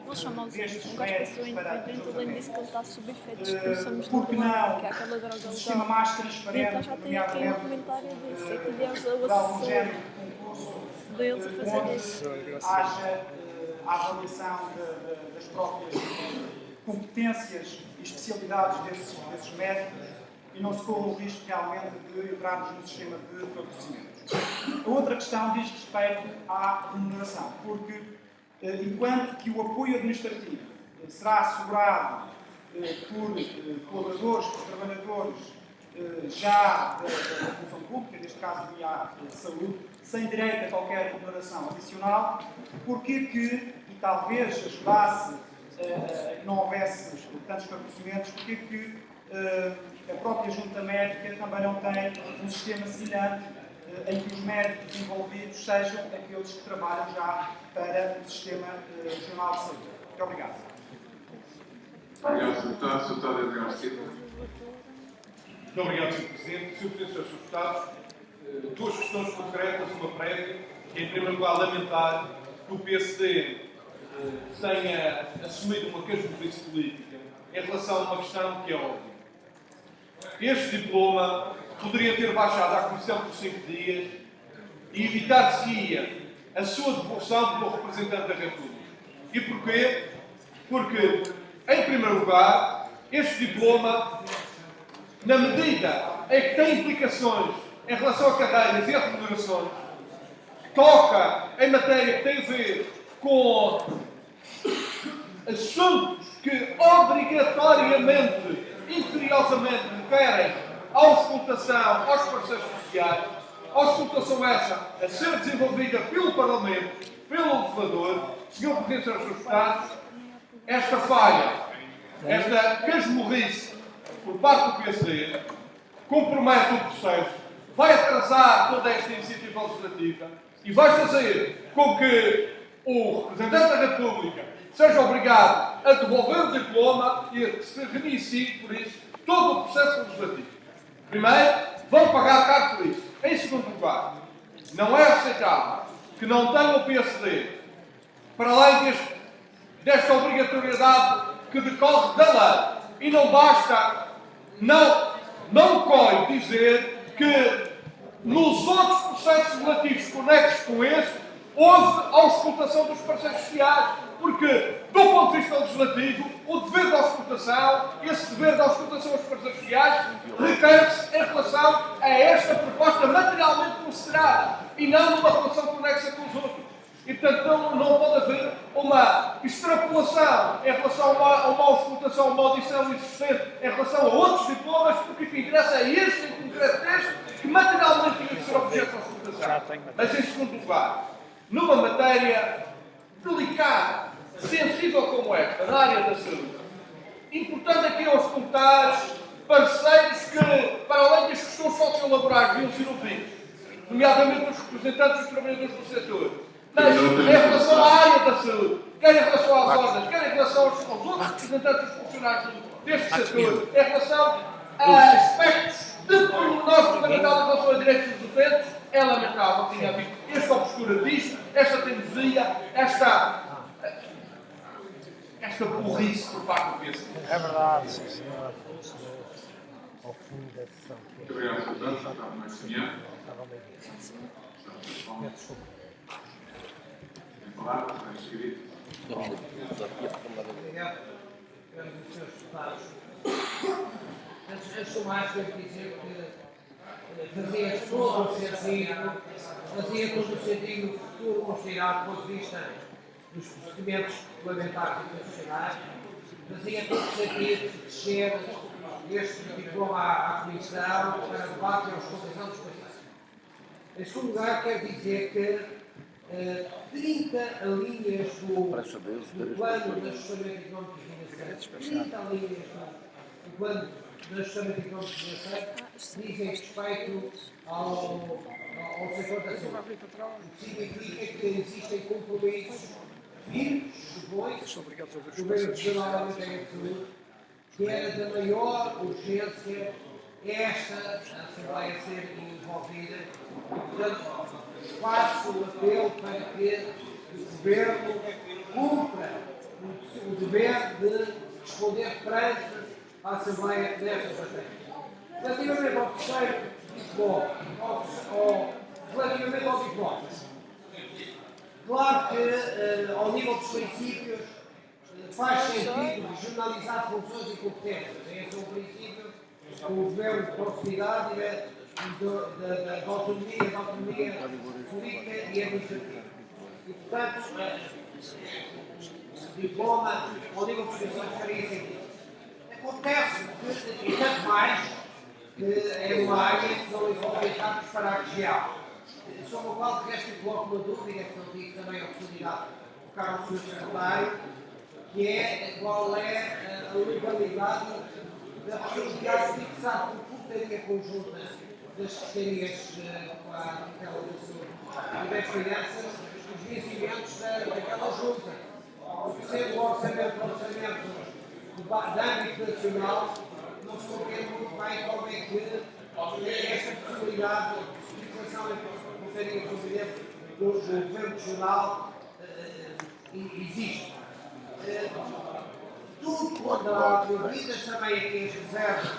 A: Vou chamar os outros. Um gajo passou independente, o Lênin disse que ele está a subir efeitos que começamos no programa, que é aquela droga legal. Então já tem aqui um comentário desse, é que Deus é o assessor deles a fazer isso.
M: Haja a avaliação das próprias competências e especialidades desses médicos e não se corra o risco realmente de entrarmos no sistema de favorecimento. A outra questão diz respeito à remuneração, porque enquanto que o apoio administrativo será assegurado por colaboradores, por trabalhadores já da função pública, neste caso do IA Saúde, sem direito a qualquer remuneração adicional, porque que, e talvez ajudasse a que não houvesse tantos favorecimentos, porque que a própria junta médica também não tem um sistema semelhante em que os médicos envolvidos sejam aqueles que trabalham já para o sistema regional de saúde. Muito obrigado.
C: Obrigado, Sr. Deputado. Sr. Deputado Adriano Silva.
N: Muito obrigado, Sr. Presidente. Sr. Presidente, Srs. Deputados, duas questões concretas, uma prévia. Em primeiro lugar, lamentar que o PSD tenha assumido uma casbovice política em relação a uma questão que é óbvia. Este diploma poderia ter baixado à Comissão por 5 dias e evitar-se-ia a sua devolução pelo representante da República. E porquê? Porque, em primeiro lugar, este diploma na medida em que tem implicações em relação a carreiras e a remunerações, toca em matéria que tem a ver com assuntos que obrigatoriamente, imperiosamente requerem auscultação aos parceiros sociais, auscultação essa a ser desenvolvida pelo Parlamento, pelo legislador, Sr. Presidente dos seus Deputados, esta falha, esta casmurrice por parte do PSD, compromete o processo, vai atrasar toda esta iniciativa legislativa e vai fazer com que o representante da República seja obrigado a devolver o diploma e a que se reinicie, por isso, todo o processo legislativo. Primeiro, vão pagar caro por isso. Em segundo lugar, não é aceitável que não tenha o PSD, para além desta obrigatoriedade que decorre da lei. E não basta, não colhe dizer que nos outros processos relativos conexos com esse, houve a auscultação dos parceiros sociais, porque, do ponto de vista legislativo, o dever de auscultação, esse dever de auscultação aos parceiros sociais, requer-se em relação a esta proposta materialmente considerada e não numa relação conexa com os outros. E, portanto, não pode haver uma extrapolação em relação a uma auscultação, uma audição existente em relação a outros diplomas, porque o que interessa é este, em concreto texto, que materialmente tinha que ser objeto de auscultação. Mas, em segundo lugar, numa matéria delicada, sensível como esta, na área da saúde, importante aqui auscultar parceiros que, para além das questões sociolaborais, deviam ser ouvidos, nomeadamente os representantes dos trabalhadores do setor, mas em relação à área da saúde, quer em relação às ordens, quer em relação aos outros representantes dos funcionários deste setor, em relação a aspectos de pormenores fundamentais em relação a direitos dos utentes, é lamentável que tenha havido este obscurantismo, esta teimosia, esta burrice por parte do PSD.
B: É verdade, sim, senhor.
C: Muito obrigado, Sr. Deputado. Está mais semelhante. Tem palavras, está inscrito.
K: Obrigado, senhores deputados. Antes de mais, quero dizer que fazia todo o sentido do futuro considerado do ponto de vista dos procedimentos regulamentares e constitucionais, fazia todo o sentido descer este diploma à Comissão para debate e aos conclusão dos parceiros. Em segundo lugar, quero dizer que 30 linhas do plano de ajustamento económico e financeiro, 30 linhas do plano de ajustamento económico e financeiro dizem respeito ao setor da saúde. O que significa que existem compromissos firmes, bons, do Governo Regional da Matéria de Saúde, que era da maior urgência esta Assembleia ser envolvida. Portanto, faço o apelo para que o Governo cumpra o dever de responder perante a Assembleia nesta matéria. Relativamente ao terceiro diploma, relativamente ao diploma, claro que ao nível dos princípios faz sentido regionalizar funções e competências. Esse é um princípio do governo de proximidade e da autonomia política e administrativa. E, portanto, o diploma ao nível dos princípios faria sentido. Acontece que, e tanto mais, que é uma área que são implementados para a região. Sobre o qual, de resto, coloco uma dúvida, que não tive também a oportunidade de colocar ao Sr. Secretário, que é qual é a legalidade da possibilidade de fixar por portaria conjunta das secretarias com a tutela da saúde e das crianças os vencimentos daquela junta. Porque sendo o orçamento de âmbito nacional, não se compreende muito bem como é que esta possibilidade de fixação em portaria conjunta do Governo Regional existe. Tudo quanto há devidas também aqui as reservas,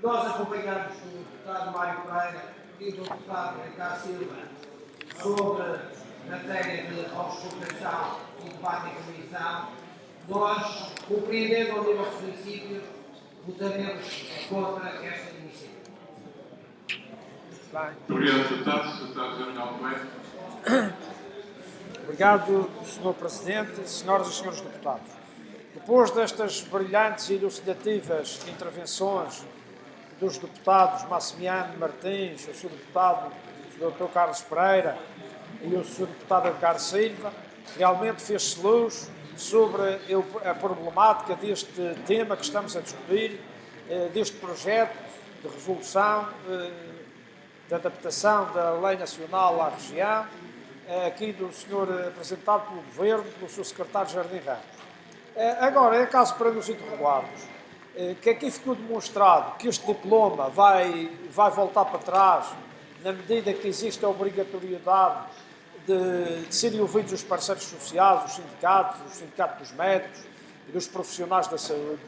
K: nós acompanhamos o deputado Mário Pereira e do deputado Ricardo Silva sobre matéria de auscultação e debate em comissão. Nós, compreendendo ao nível dos princípios, votaremos contra esta iniciativa.
C: Muito obrigado, Sr. Deputado. Sr. Deputado General Coelho.
B: Obrigado, Sr. Presidente, Senhoras e Senhores Deputados. Depois destas brilhantes e elucidativas intervenções dos deputados Massimiano Martins, o Sr. Deputado Dr. Carlos Pereira e o Sr. Deputado Edgar Silva, realmente fez-se luz sobre a problemática deste tema que estamos a discutir, deste projeto de resolução de adaptação da Lei Nacional à região, aqui do Sr. apresentado pelo Governo, pelo Sr. Secretário Jardim Ramos. Agora, é caso para nos interrogarmos, que aqui ficou demonstrado que este diploma vai voltar para trás na medida que existe a obrigatoriedade de serem ouvidos os parceiros sociais, os sindicatos dos médicos e dos profissionais da saúde.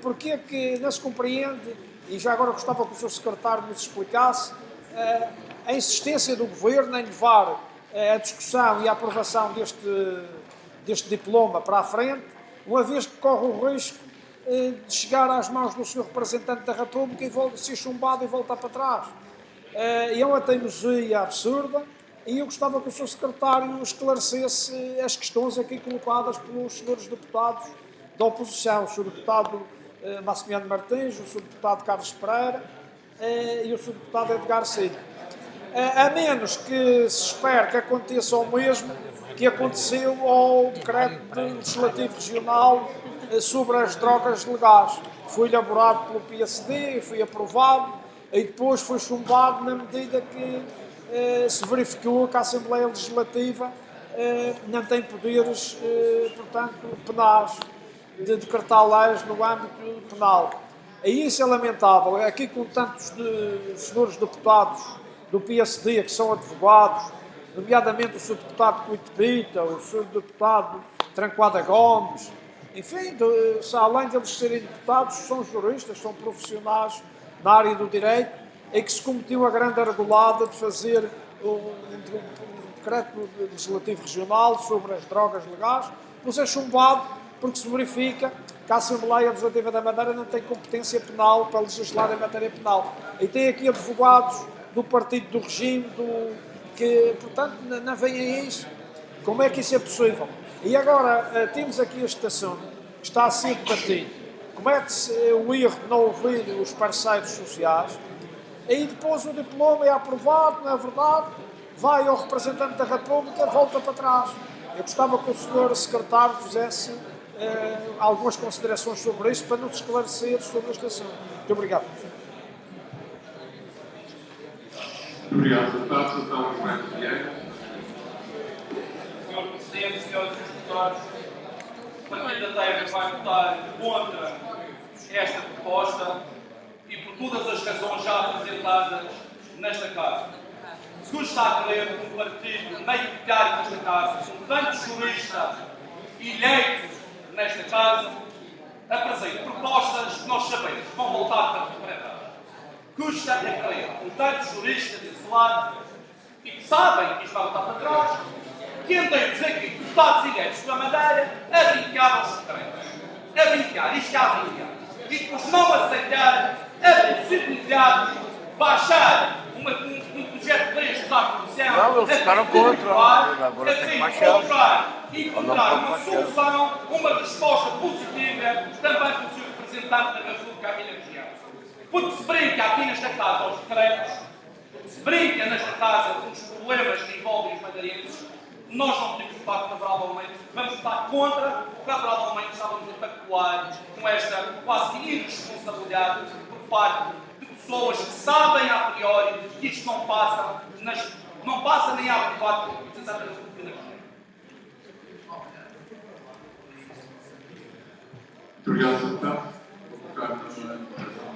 B: Porque é que não se compreende, e já agora gostava que o Sr. Secretário nos explicasse, a insistência do Governo em levar a discussão e a aprovação deste diploma para a frente, uma vez que corre o risco de chegar às mãos do Sr. Representante da República e ser chumbado e voltar para trás. É uma teimosia absurda e eu gostava que o Sr. Secretário esclarecesse as questões aqui colocadas pelos senhores deputados da oposição, o Sr. Deputado Massimiano Martins, o Sr. Deputado Carlos Pereira e o Sr. Deputado Edgar Silva. A menos que se espere que aconteça o mesmo que aconteceu ao Decreto Legislativo Regional sobre as drogas legais. Foi elaborado pelo PSD, foi aprovado e depois foi chumbado na medida que se verificou que a Assembleia Legislativa não tem poderes, portanto, penais, de decretar leis no âmbito penal. E isso é lamentável. Aqui com tantos senhores deputados do PSD que são advogados, nomeadamente o Sr. Deputado Cuito Pita, o Sr. Deputado Tranquada Gomes, enfim, além de eles serem deputados, são juristas, são profissionais na área do direito, e que se cometeu a grande argolada de fazer um decreto legislativo regional sobre as drogas legais, pois é chumbado porque se verifica que a Assembleia Legislativa da Madeira não tem competência penal para legislar em matéria penal. E tem aqui advogados do partido do regime, que, portanto, não vem a isso. Como é que isso é possível? E agora, temos aqui este assunto que está a ser debatido. Comete-se o erro de não ouvir os parceiros sociais e depois o diploma é aprovado, não é verdade? Vai ao representante da República, volta para trás. Eu gostava que o Sr. Secretário fizesse algumas considerações sobre isso para nos esclarecer sobre este assunto. Muito obrigado.
C: Muito obrigado, Sr. Deputado. Sr. Deputado Roberto Vieira.
L: Sr. Presidente, senhoras e deputados, o Partido da Terra vai votar contra esta proposta e por todas as razões já apresentadas nesta Casa. Segundo está a querer um partido maioritário nesta Casa, com tantos juristas eleitos nesta Casa, apresenta propostas que nós sabemos que vão voltar para referendar. Custa a crer, com tantos juristas desse lado e que sabem que isto vai voltar para trás, que andam a dizer que deputados eleitos da Madeira a brincar aos referendos. A brincar, isto é a brincar. E depois não aceitar a possibilidade de baixar um projeto de lei da Comissão.
E: Não, eles ficaram contra. Agora tem que baixar.
L: Encontrar uma solução, uma resposta positiva também para o Sr. Representante da República aqui na região. Porque se brinca aqui nesta Casa aos decretos, se brinca nesta Casa com os problemas que envolvem os madeirenses, nós não podemos votar favoravelmente, vamos votar contra, favoravelmente estávamos a pactuar com esta quase irresponsabilidade por parte de pessoas que sabem a priori que isto não passa nem a aprovado pelo Presidente da República na região.
C: Muito obrigado, Sr. Deputado. Vou colocar na votação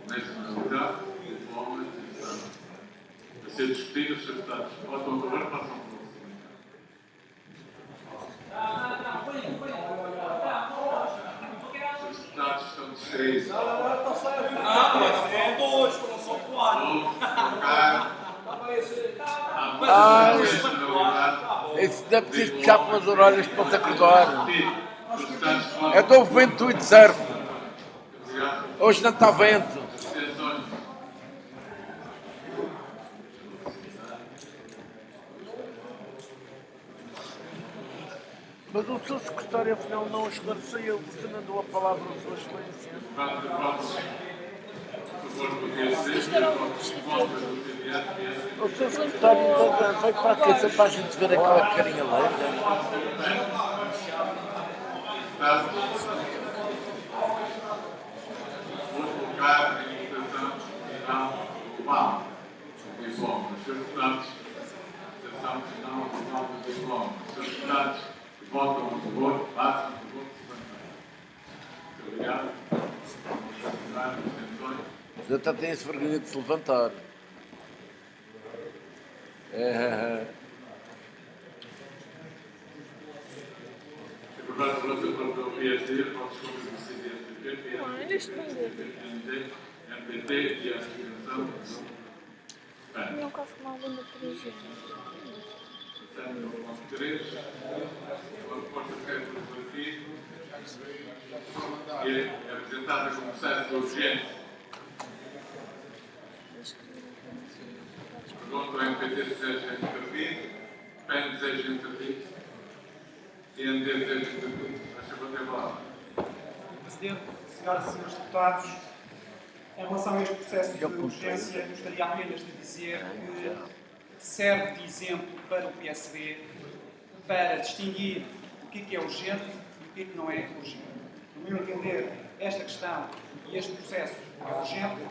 C: nesta modalidade, diploma a ser discutido. Os deputados votam a favor, passam por os deputados estão distraídos.
L: São dois, não são quatro.
E: Esse não é preciso puxar pelas orelhas para o secretário. É do vento e de serve. Hoje não está vento. Mas o seu secretário afinal não esclareceu, você não deu a palavra à sua excelência. O seu secretário vai para a cabeça para a gente ver aquela carinha lenta.
C: Vou colocar em votação final global do diploma. Os seus deputados, votação final do diploma. Os seus deputados que votam a favor, façam a favor de se levantar. Muito obrigado.
E: Você até tem esse vergonha de se levantar.
C: Aprovado pelo PSD, votos contra o CDS,
A: Não, ainda estou
C: MPT e a associação.
A: não quase que uma lenda trigênica.
C: Passamos ao ponto 3, uma proposta de regra legislativo, que é apresentada como processo de urgência. Pergunta ao MPT se deseja intervir, PEN deseja intervir, IND deseja intervir. Faz favor de falar.
M: Presidente, senhoras e senhores deputados, em relação a este processo de urgência, gostaria apenas de dizer que serve de exemplo para o PSD para distinguir o que é urgente e o que não é urgente. No meu entender, esta questão e este processo é urgente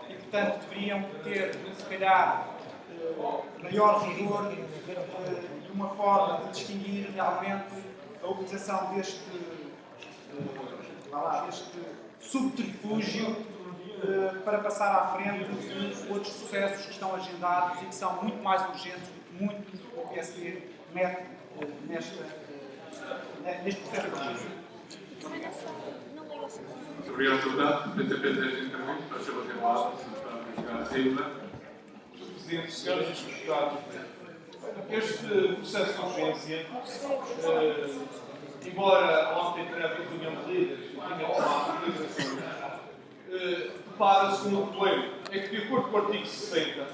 M: e, portanto, deveriam ter, se calhar, maior rigor e uma forma de distinguir realmente a utilização deste subterfúgio para passar à frente de outros processos que estão agendados e que são muito mais urgentes do que muito o PSD mete neste processo de urgência.
C: Muito obrigado, deputado. O PCP deseja intervir. Faz favor de falar. Deputado Silva.
N: Sr. Presidente, senhoras e senhores deputados, este processo de urgência, embora ontem tenha havido reunião de líderes e tenha tomado deliberações, depara-se com um problema. É que, de acordo com o artigo 60,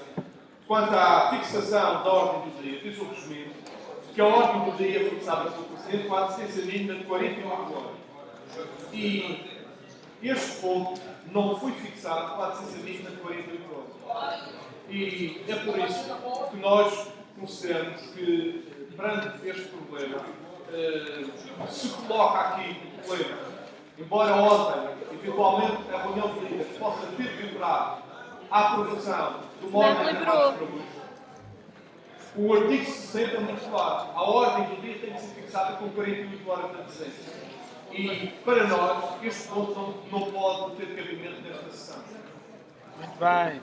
N: quanto à fixação da ordem do dia, diz o resumido, que a ordem do dia é fixada pelo Presidente com a assistência mínima de 48 horas. E este ponto não foi fixado com a assistência mínima de 48 horas. E é por isso que nós consideramos que, perante este problema, se coloca aqui o problema, embora ontem, eventualmente, a reunião de líderes possa ter vibrado a aprovação de uma ordem de atos previstos, o artigo 60 é muito claro. A ordem do dia tem que ser fixada com 48 horas de antecedência. E, para nós, este ponto não pode ter cabimento nesta sessão.
B: Muito bem.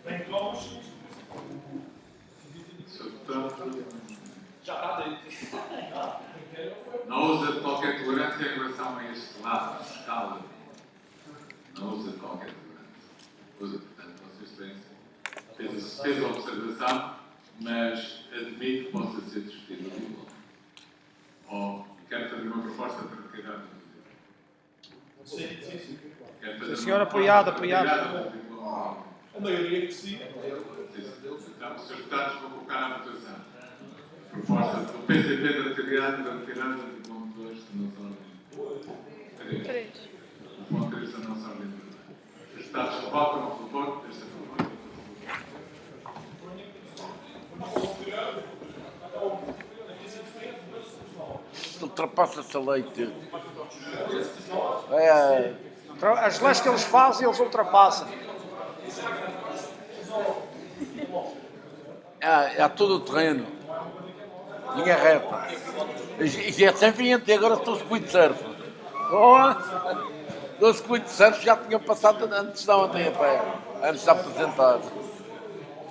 N: Bem, vamos. Já está dentro.
C: Não usa qualquer tolerância em relação a este lado fiscal. Não usa qualquer tolerância. Usa, portanto, Vossa Excelência fez a observação, mas admite que possa ser discutido o diploma. Ou quero fazer uma proposta para retirar do diploma.
N: Sim.
B: Sim, senhor, apoiado.
N: A maioria que sim.
C: Então, os seus deputados vão colocar à votação. Proposta do PCP de retirada do diploma 2 da nossa ordem. 3. O ponto 3 da nossa ordem. Os deputados que votam a favor desta proposta.
E: Ultrapassa-se a lei.
B: As leis que eles fazem, eles ultrapassam.
E: É todo o terreno. Linha reta. E é sem vinhante, agora estou-se muito surf. Estou-se muito surf, já tinha passado antes de ontem a pé. Antes de apresentar.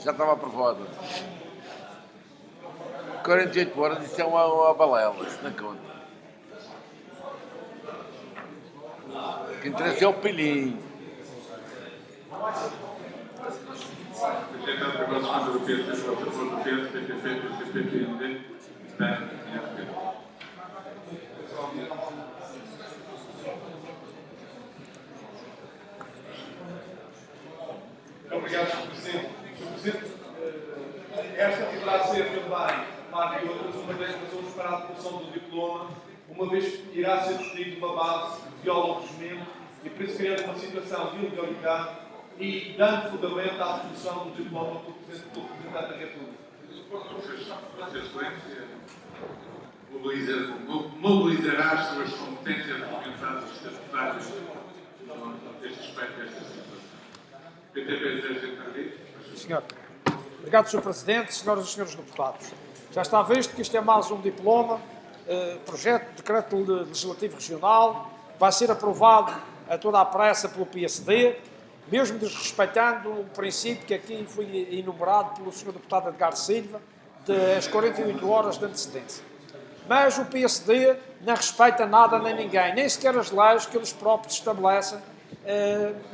E: Já estava aprovado. 48 horas, isso é uma balela, isso não conta. O que interessa é o pelinho.
C: Apresentado para a segunda do PS, o favor do PS, PPP, PND, PAN e FP.
N: Obrigado, Sr. Presidente. Sr. Presidente, esta poderá ser também, parte de outras, uma das razões para a adequação do diploma, uma vez que irá ser discutido uma base que viola o regimento e por isso criando uma situação de ilegalidade e dando fundamento à definição do diploma do Representante da República.
C: Vossa Excelência mobilizará as suas competências documentadas e estatutárias a este respeito a esta situação. PTP deseja intervir?
B: Senhor. Obrigado, Sr. Presidente, senhoras e senhores deputados. Já está visto que isto é mais um diploma, projeto de decreto legislativo regional, vai ser aprovado a toda a pressa pelo PSD, mesmo desrespeitando o princípio que aqui foi enumerado pelo Sr. Deputado Edgar Silva, das 48 horas de antecedência. Mas o PSD não respeita nada nem ninguém, nem sequer as leis que eles próprios estabelecem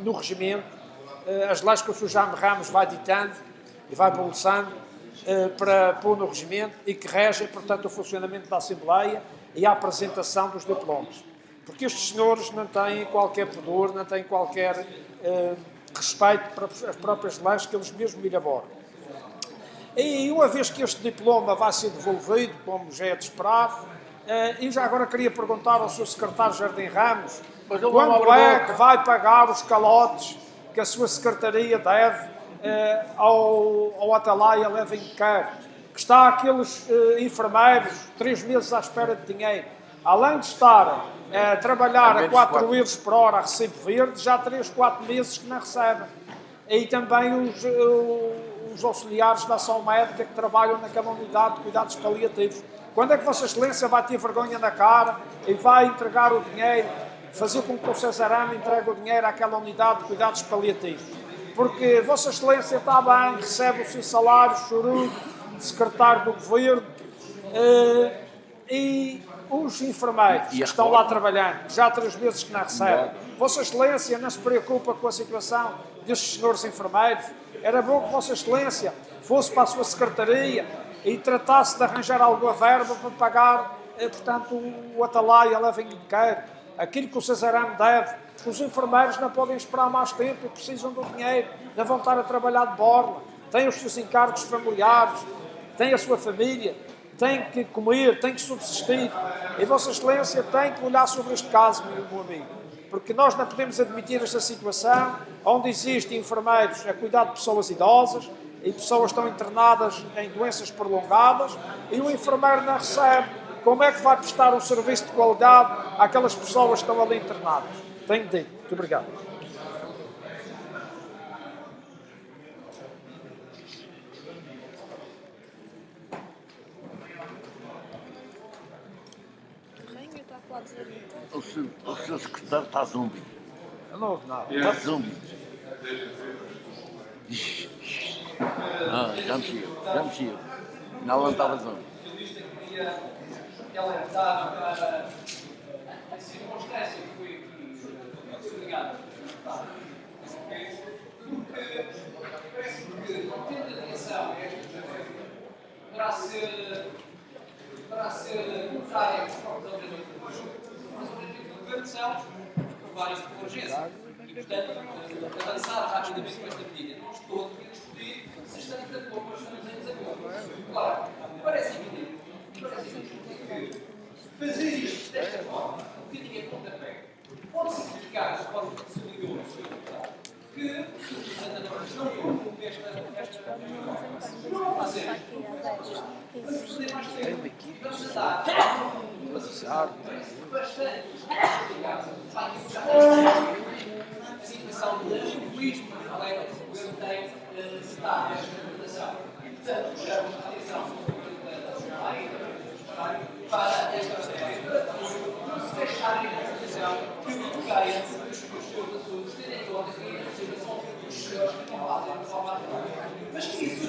B: no regimento, as leis que o Sr. Jaime Ramos vai ditando e vai bolsando para pôr no regimento e que regem, portanto, o funcionamento da Assembleia e a apresentação dos diplomas. Porque estes senhores não têm qualquer pudor, não têm qualquer respeito para as próprias leis que eles mesmos elaboram. E uma vez que este diploma vai ser devolvido, como já é de esperar, e já agora queria perguntar ao Sr. Secretário Jardim Ramos, quando é que vai pagar os calotes que a sua Secretaria deve ao Atalaia Levem Care, que está aqueles enfermeiros 3 meses à espera de dinheiro, além de estarem a trabalhar a 4 euros por hora a recibo verde, já há 3, 4 meses que não recebem. E também os auxiliares da ação médica que trabalham naquela unidade de cuidados paliativos. Quando é que Vossa Excelência vai ter vergonha na cara e vai entregar o dinheiro, fazer com que o Cesarano entregue o dinheiro àquela unidade de cuidados paliativos? Porque Vossa Excelência está bem, recebe o seu salário chorudo de secretário do Governo e os enfermeiros que estão lá trabalhando, já há 3 meses que não recebem. Vossa Excelência não se preocupa com a situação destes senhores enfermeiros? Era bom que Vossa Excelência fosse para a sua secretaria e tratasse de arranjar alguma verba para pagar, portanto, o Atalaia Levem Care, aquilo que o Cesarano deve. Os enfermeiros não podem esperar mais tempo e precisam do dinheiro, não vão estar a trabalhar de borla, têm os seus encargos familiares, têm a sua família, têm que comer, têm que subsistir. E Vossa Excelência tem que olhar sobre este caso, meu amigo, porque nós não podemos admitir esta situação onde existem enfermeiros a cuidar de pessoas idosas e pessoas que estão internadas em doenças prolongadas e o enfermeiro não recebe. Como é que vai prestar um serviço de qualidade àquelas pessoas que estão ali internadas? Tenho dito. Muito obrigado.
E: O seu secretário está zumbi.
B: Eu não ouvi nada.
E: Está zumbi. Já mexeu. Não estava zumbi.
G: Ela é dada para a circunstância que foi aqui sublinhada, porque parece-me que, tendo atenção a esta desafio, poderá ser contrária aos próprios objetivos do governo. Mas os objetivos do governo são vários de convergência e, portanto, avançar rapidamente com esta medida. Não estou a discutir se estamos de acordo ou estamos em desacordo. Claro, parece evidente que fazer isto desta forma, um bocadinho em pontapé, pode significar, de forma que se ligou ao Sr. Deputado, que os representantes não vão com esta não vão fazer. Vamos perder mais tempo. Vamos andar bastante complicados. A situação de egoísmo que o governo tem está nesta implementação. E, portanto, chamamos a atenção para esta matéria, não se deixarem a atenção que bloqueia os seus assuntos, tendo em conta que a situação dos senhores que não fazem de forma adequada. Mas que isso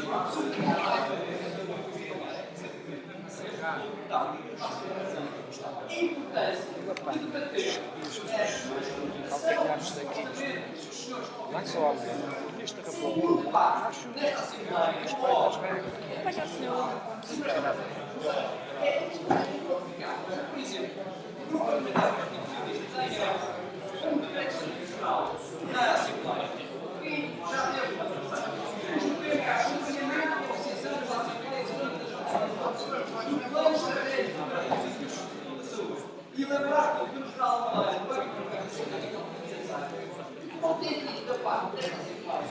G: faz, não tem que fazer quase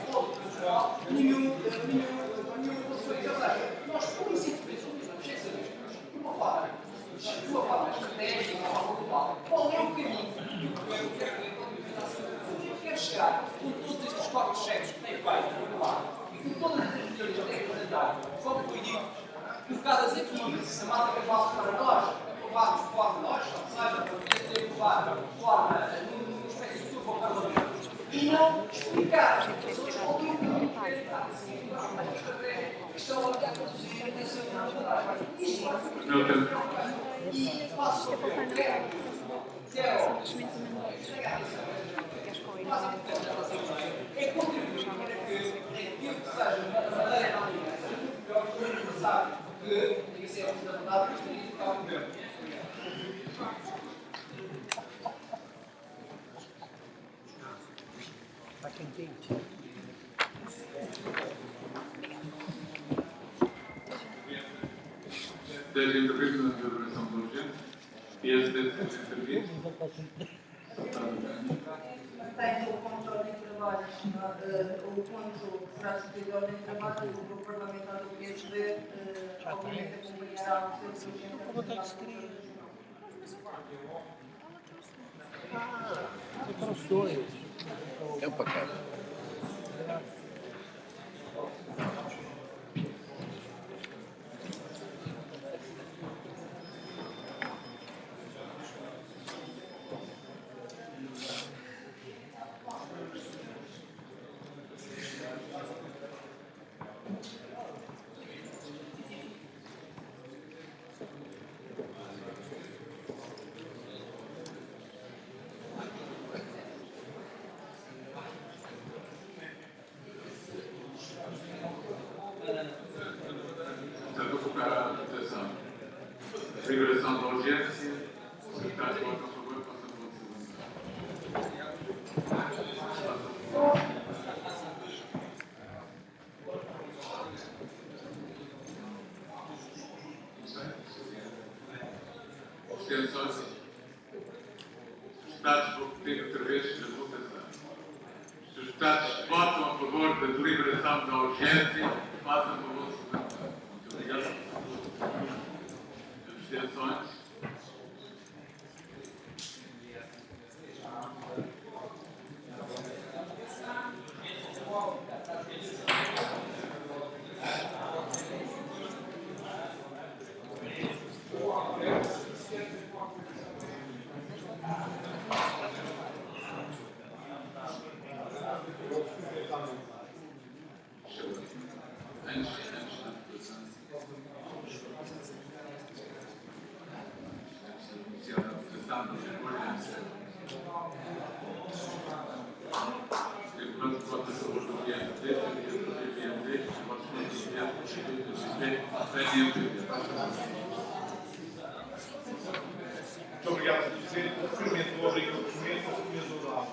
G: nenhum conselho. Ou seja, nós, por isso, sem saber, de uma forma estratégica, de uma forma global, qual é o caminho que eu quero chegar com todos estes corpos cegos que têm feito no lado e com todas as melhorias que têm apresentado, como foi dito, colocadas aqui, a malta que vale para nós, aprovados de forma nós, ou seja, para poder ser aprovado de forma numa espécie de turbo ao Parlamento, e não explicar às pessoas qual é o caminho que querem dar. Que estão a olhar para os internacionais e faço o que eu quero. É contribuir para que aquilo que seja uma maneira de aliança, que é o governo sabe que isso é uma verdade que estaria a tocar o governo.
B: Está quentinho.
C: Desde a entrevista na deliberação de urgência, e esse deve ser intervido.
F: Tem o ponto de ordem de trabalho, o ponto que será discutido de ordem de trabalho, o grupo parlamentar do PSD, obviamente, acompanhará o seu urgência.
B: Para os dois.
E: É para cá.
C: Portanto, vou colocar a votação. Deliberação da urgência. O secretário vota a favor, passa a abstenções. Os deputados, vou pedir outra vez a votação. Se os deputados votam a favor da deliberação da urgência, façam a favor de se levantar. Muito obrigado. Abstenções.
N: Muito obrigado, Sr. Presidente. Referimento ao abrigo do documento,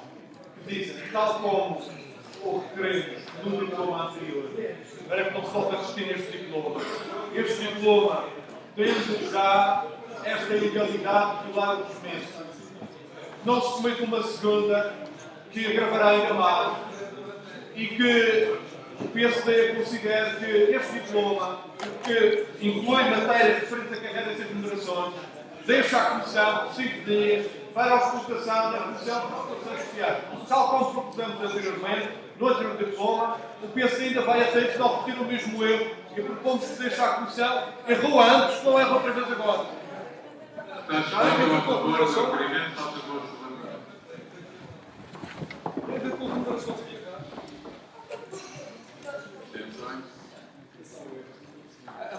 N: que dizem, tal como o requeremos no diploma anterior, para que não se volte a assistir este diploma tendo já esta ilegalidade de violar o documento. Não se cometa uma segunda que agravará ainda mais e que o PSD considere que este diploma, que inclui matérias referentes a carreiras e remunerações, deixa a Comissão 5 dias para a auscultação da Comissão de Prestações Sociais. Tal como propusemos anteriormente, no anterior diploma, o PSD ainda vai a tempo de não repetir o mesmo erro e propomos que deixe a Comissão, errou antes, não erra outra vez agora. A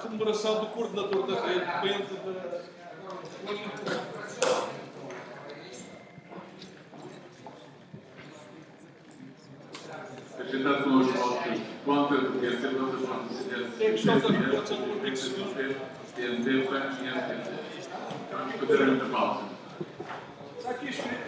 N: remuneração do coordenador da rede depende da...
C: Agendado com os votos contra, porque a ser outra forma de
N: é questão da regulação do artigo 2º.
C: Vamos fazer a pausa.
N: Está aqui escrito.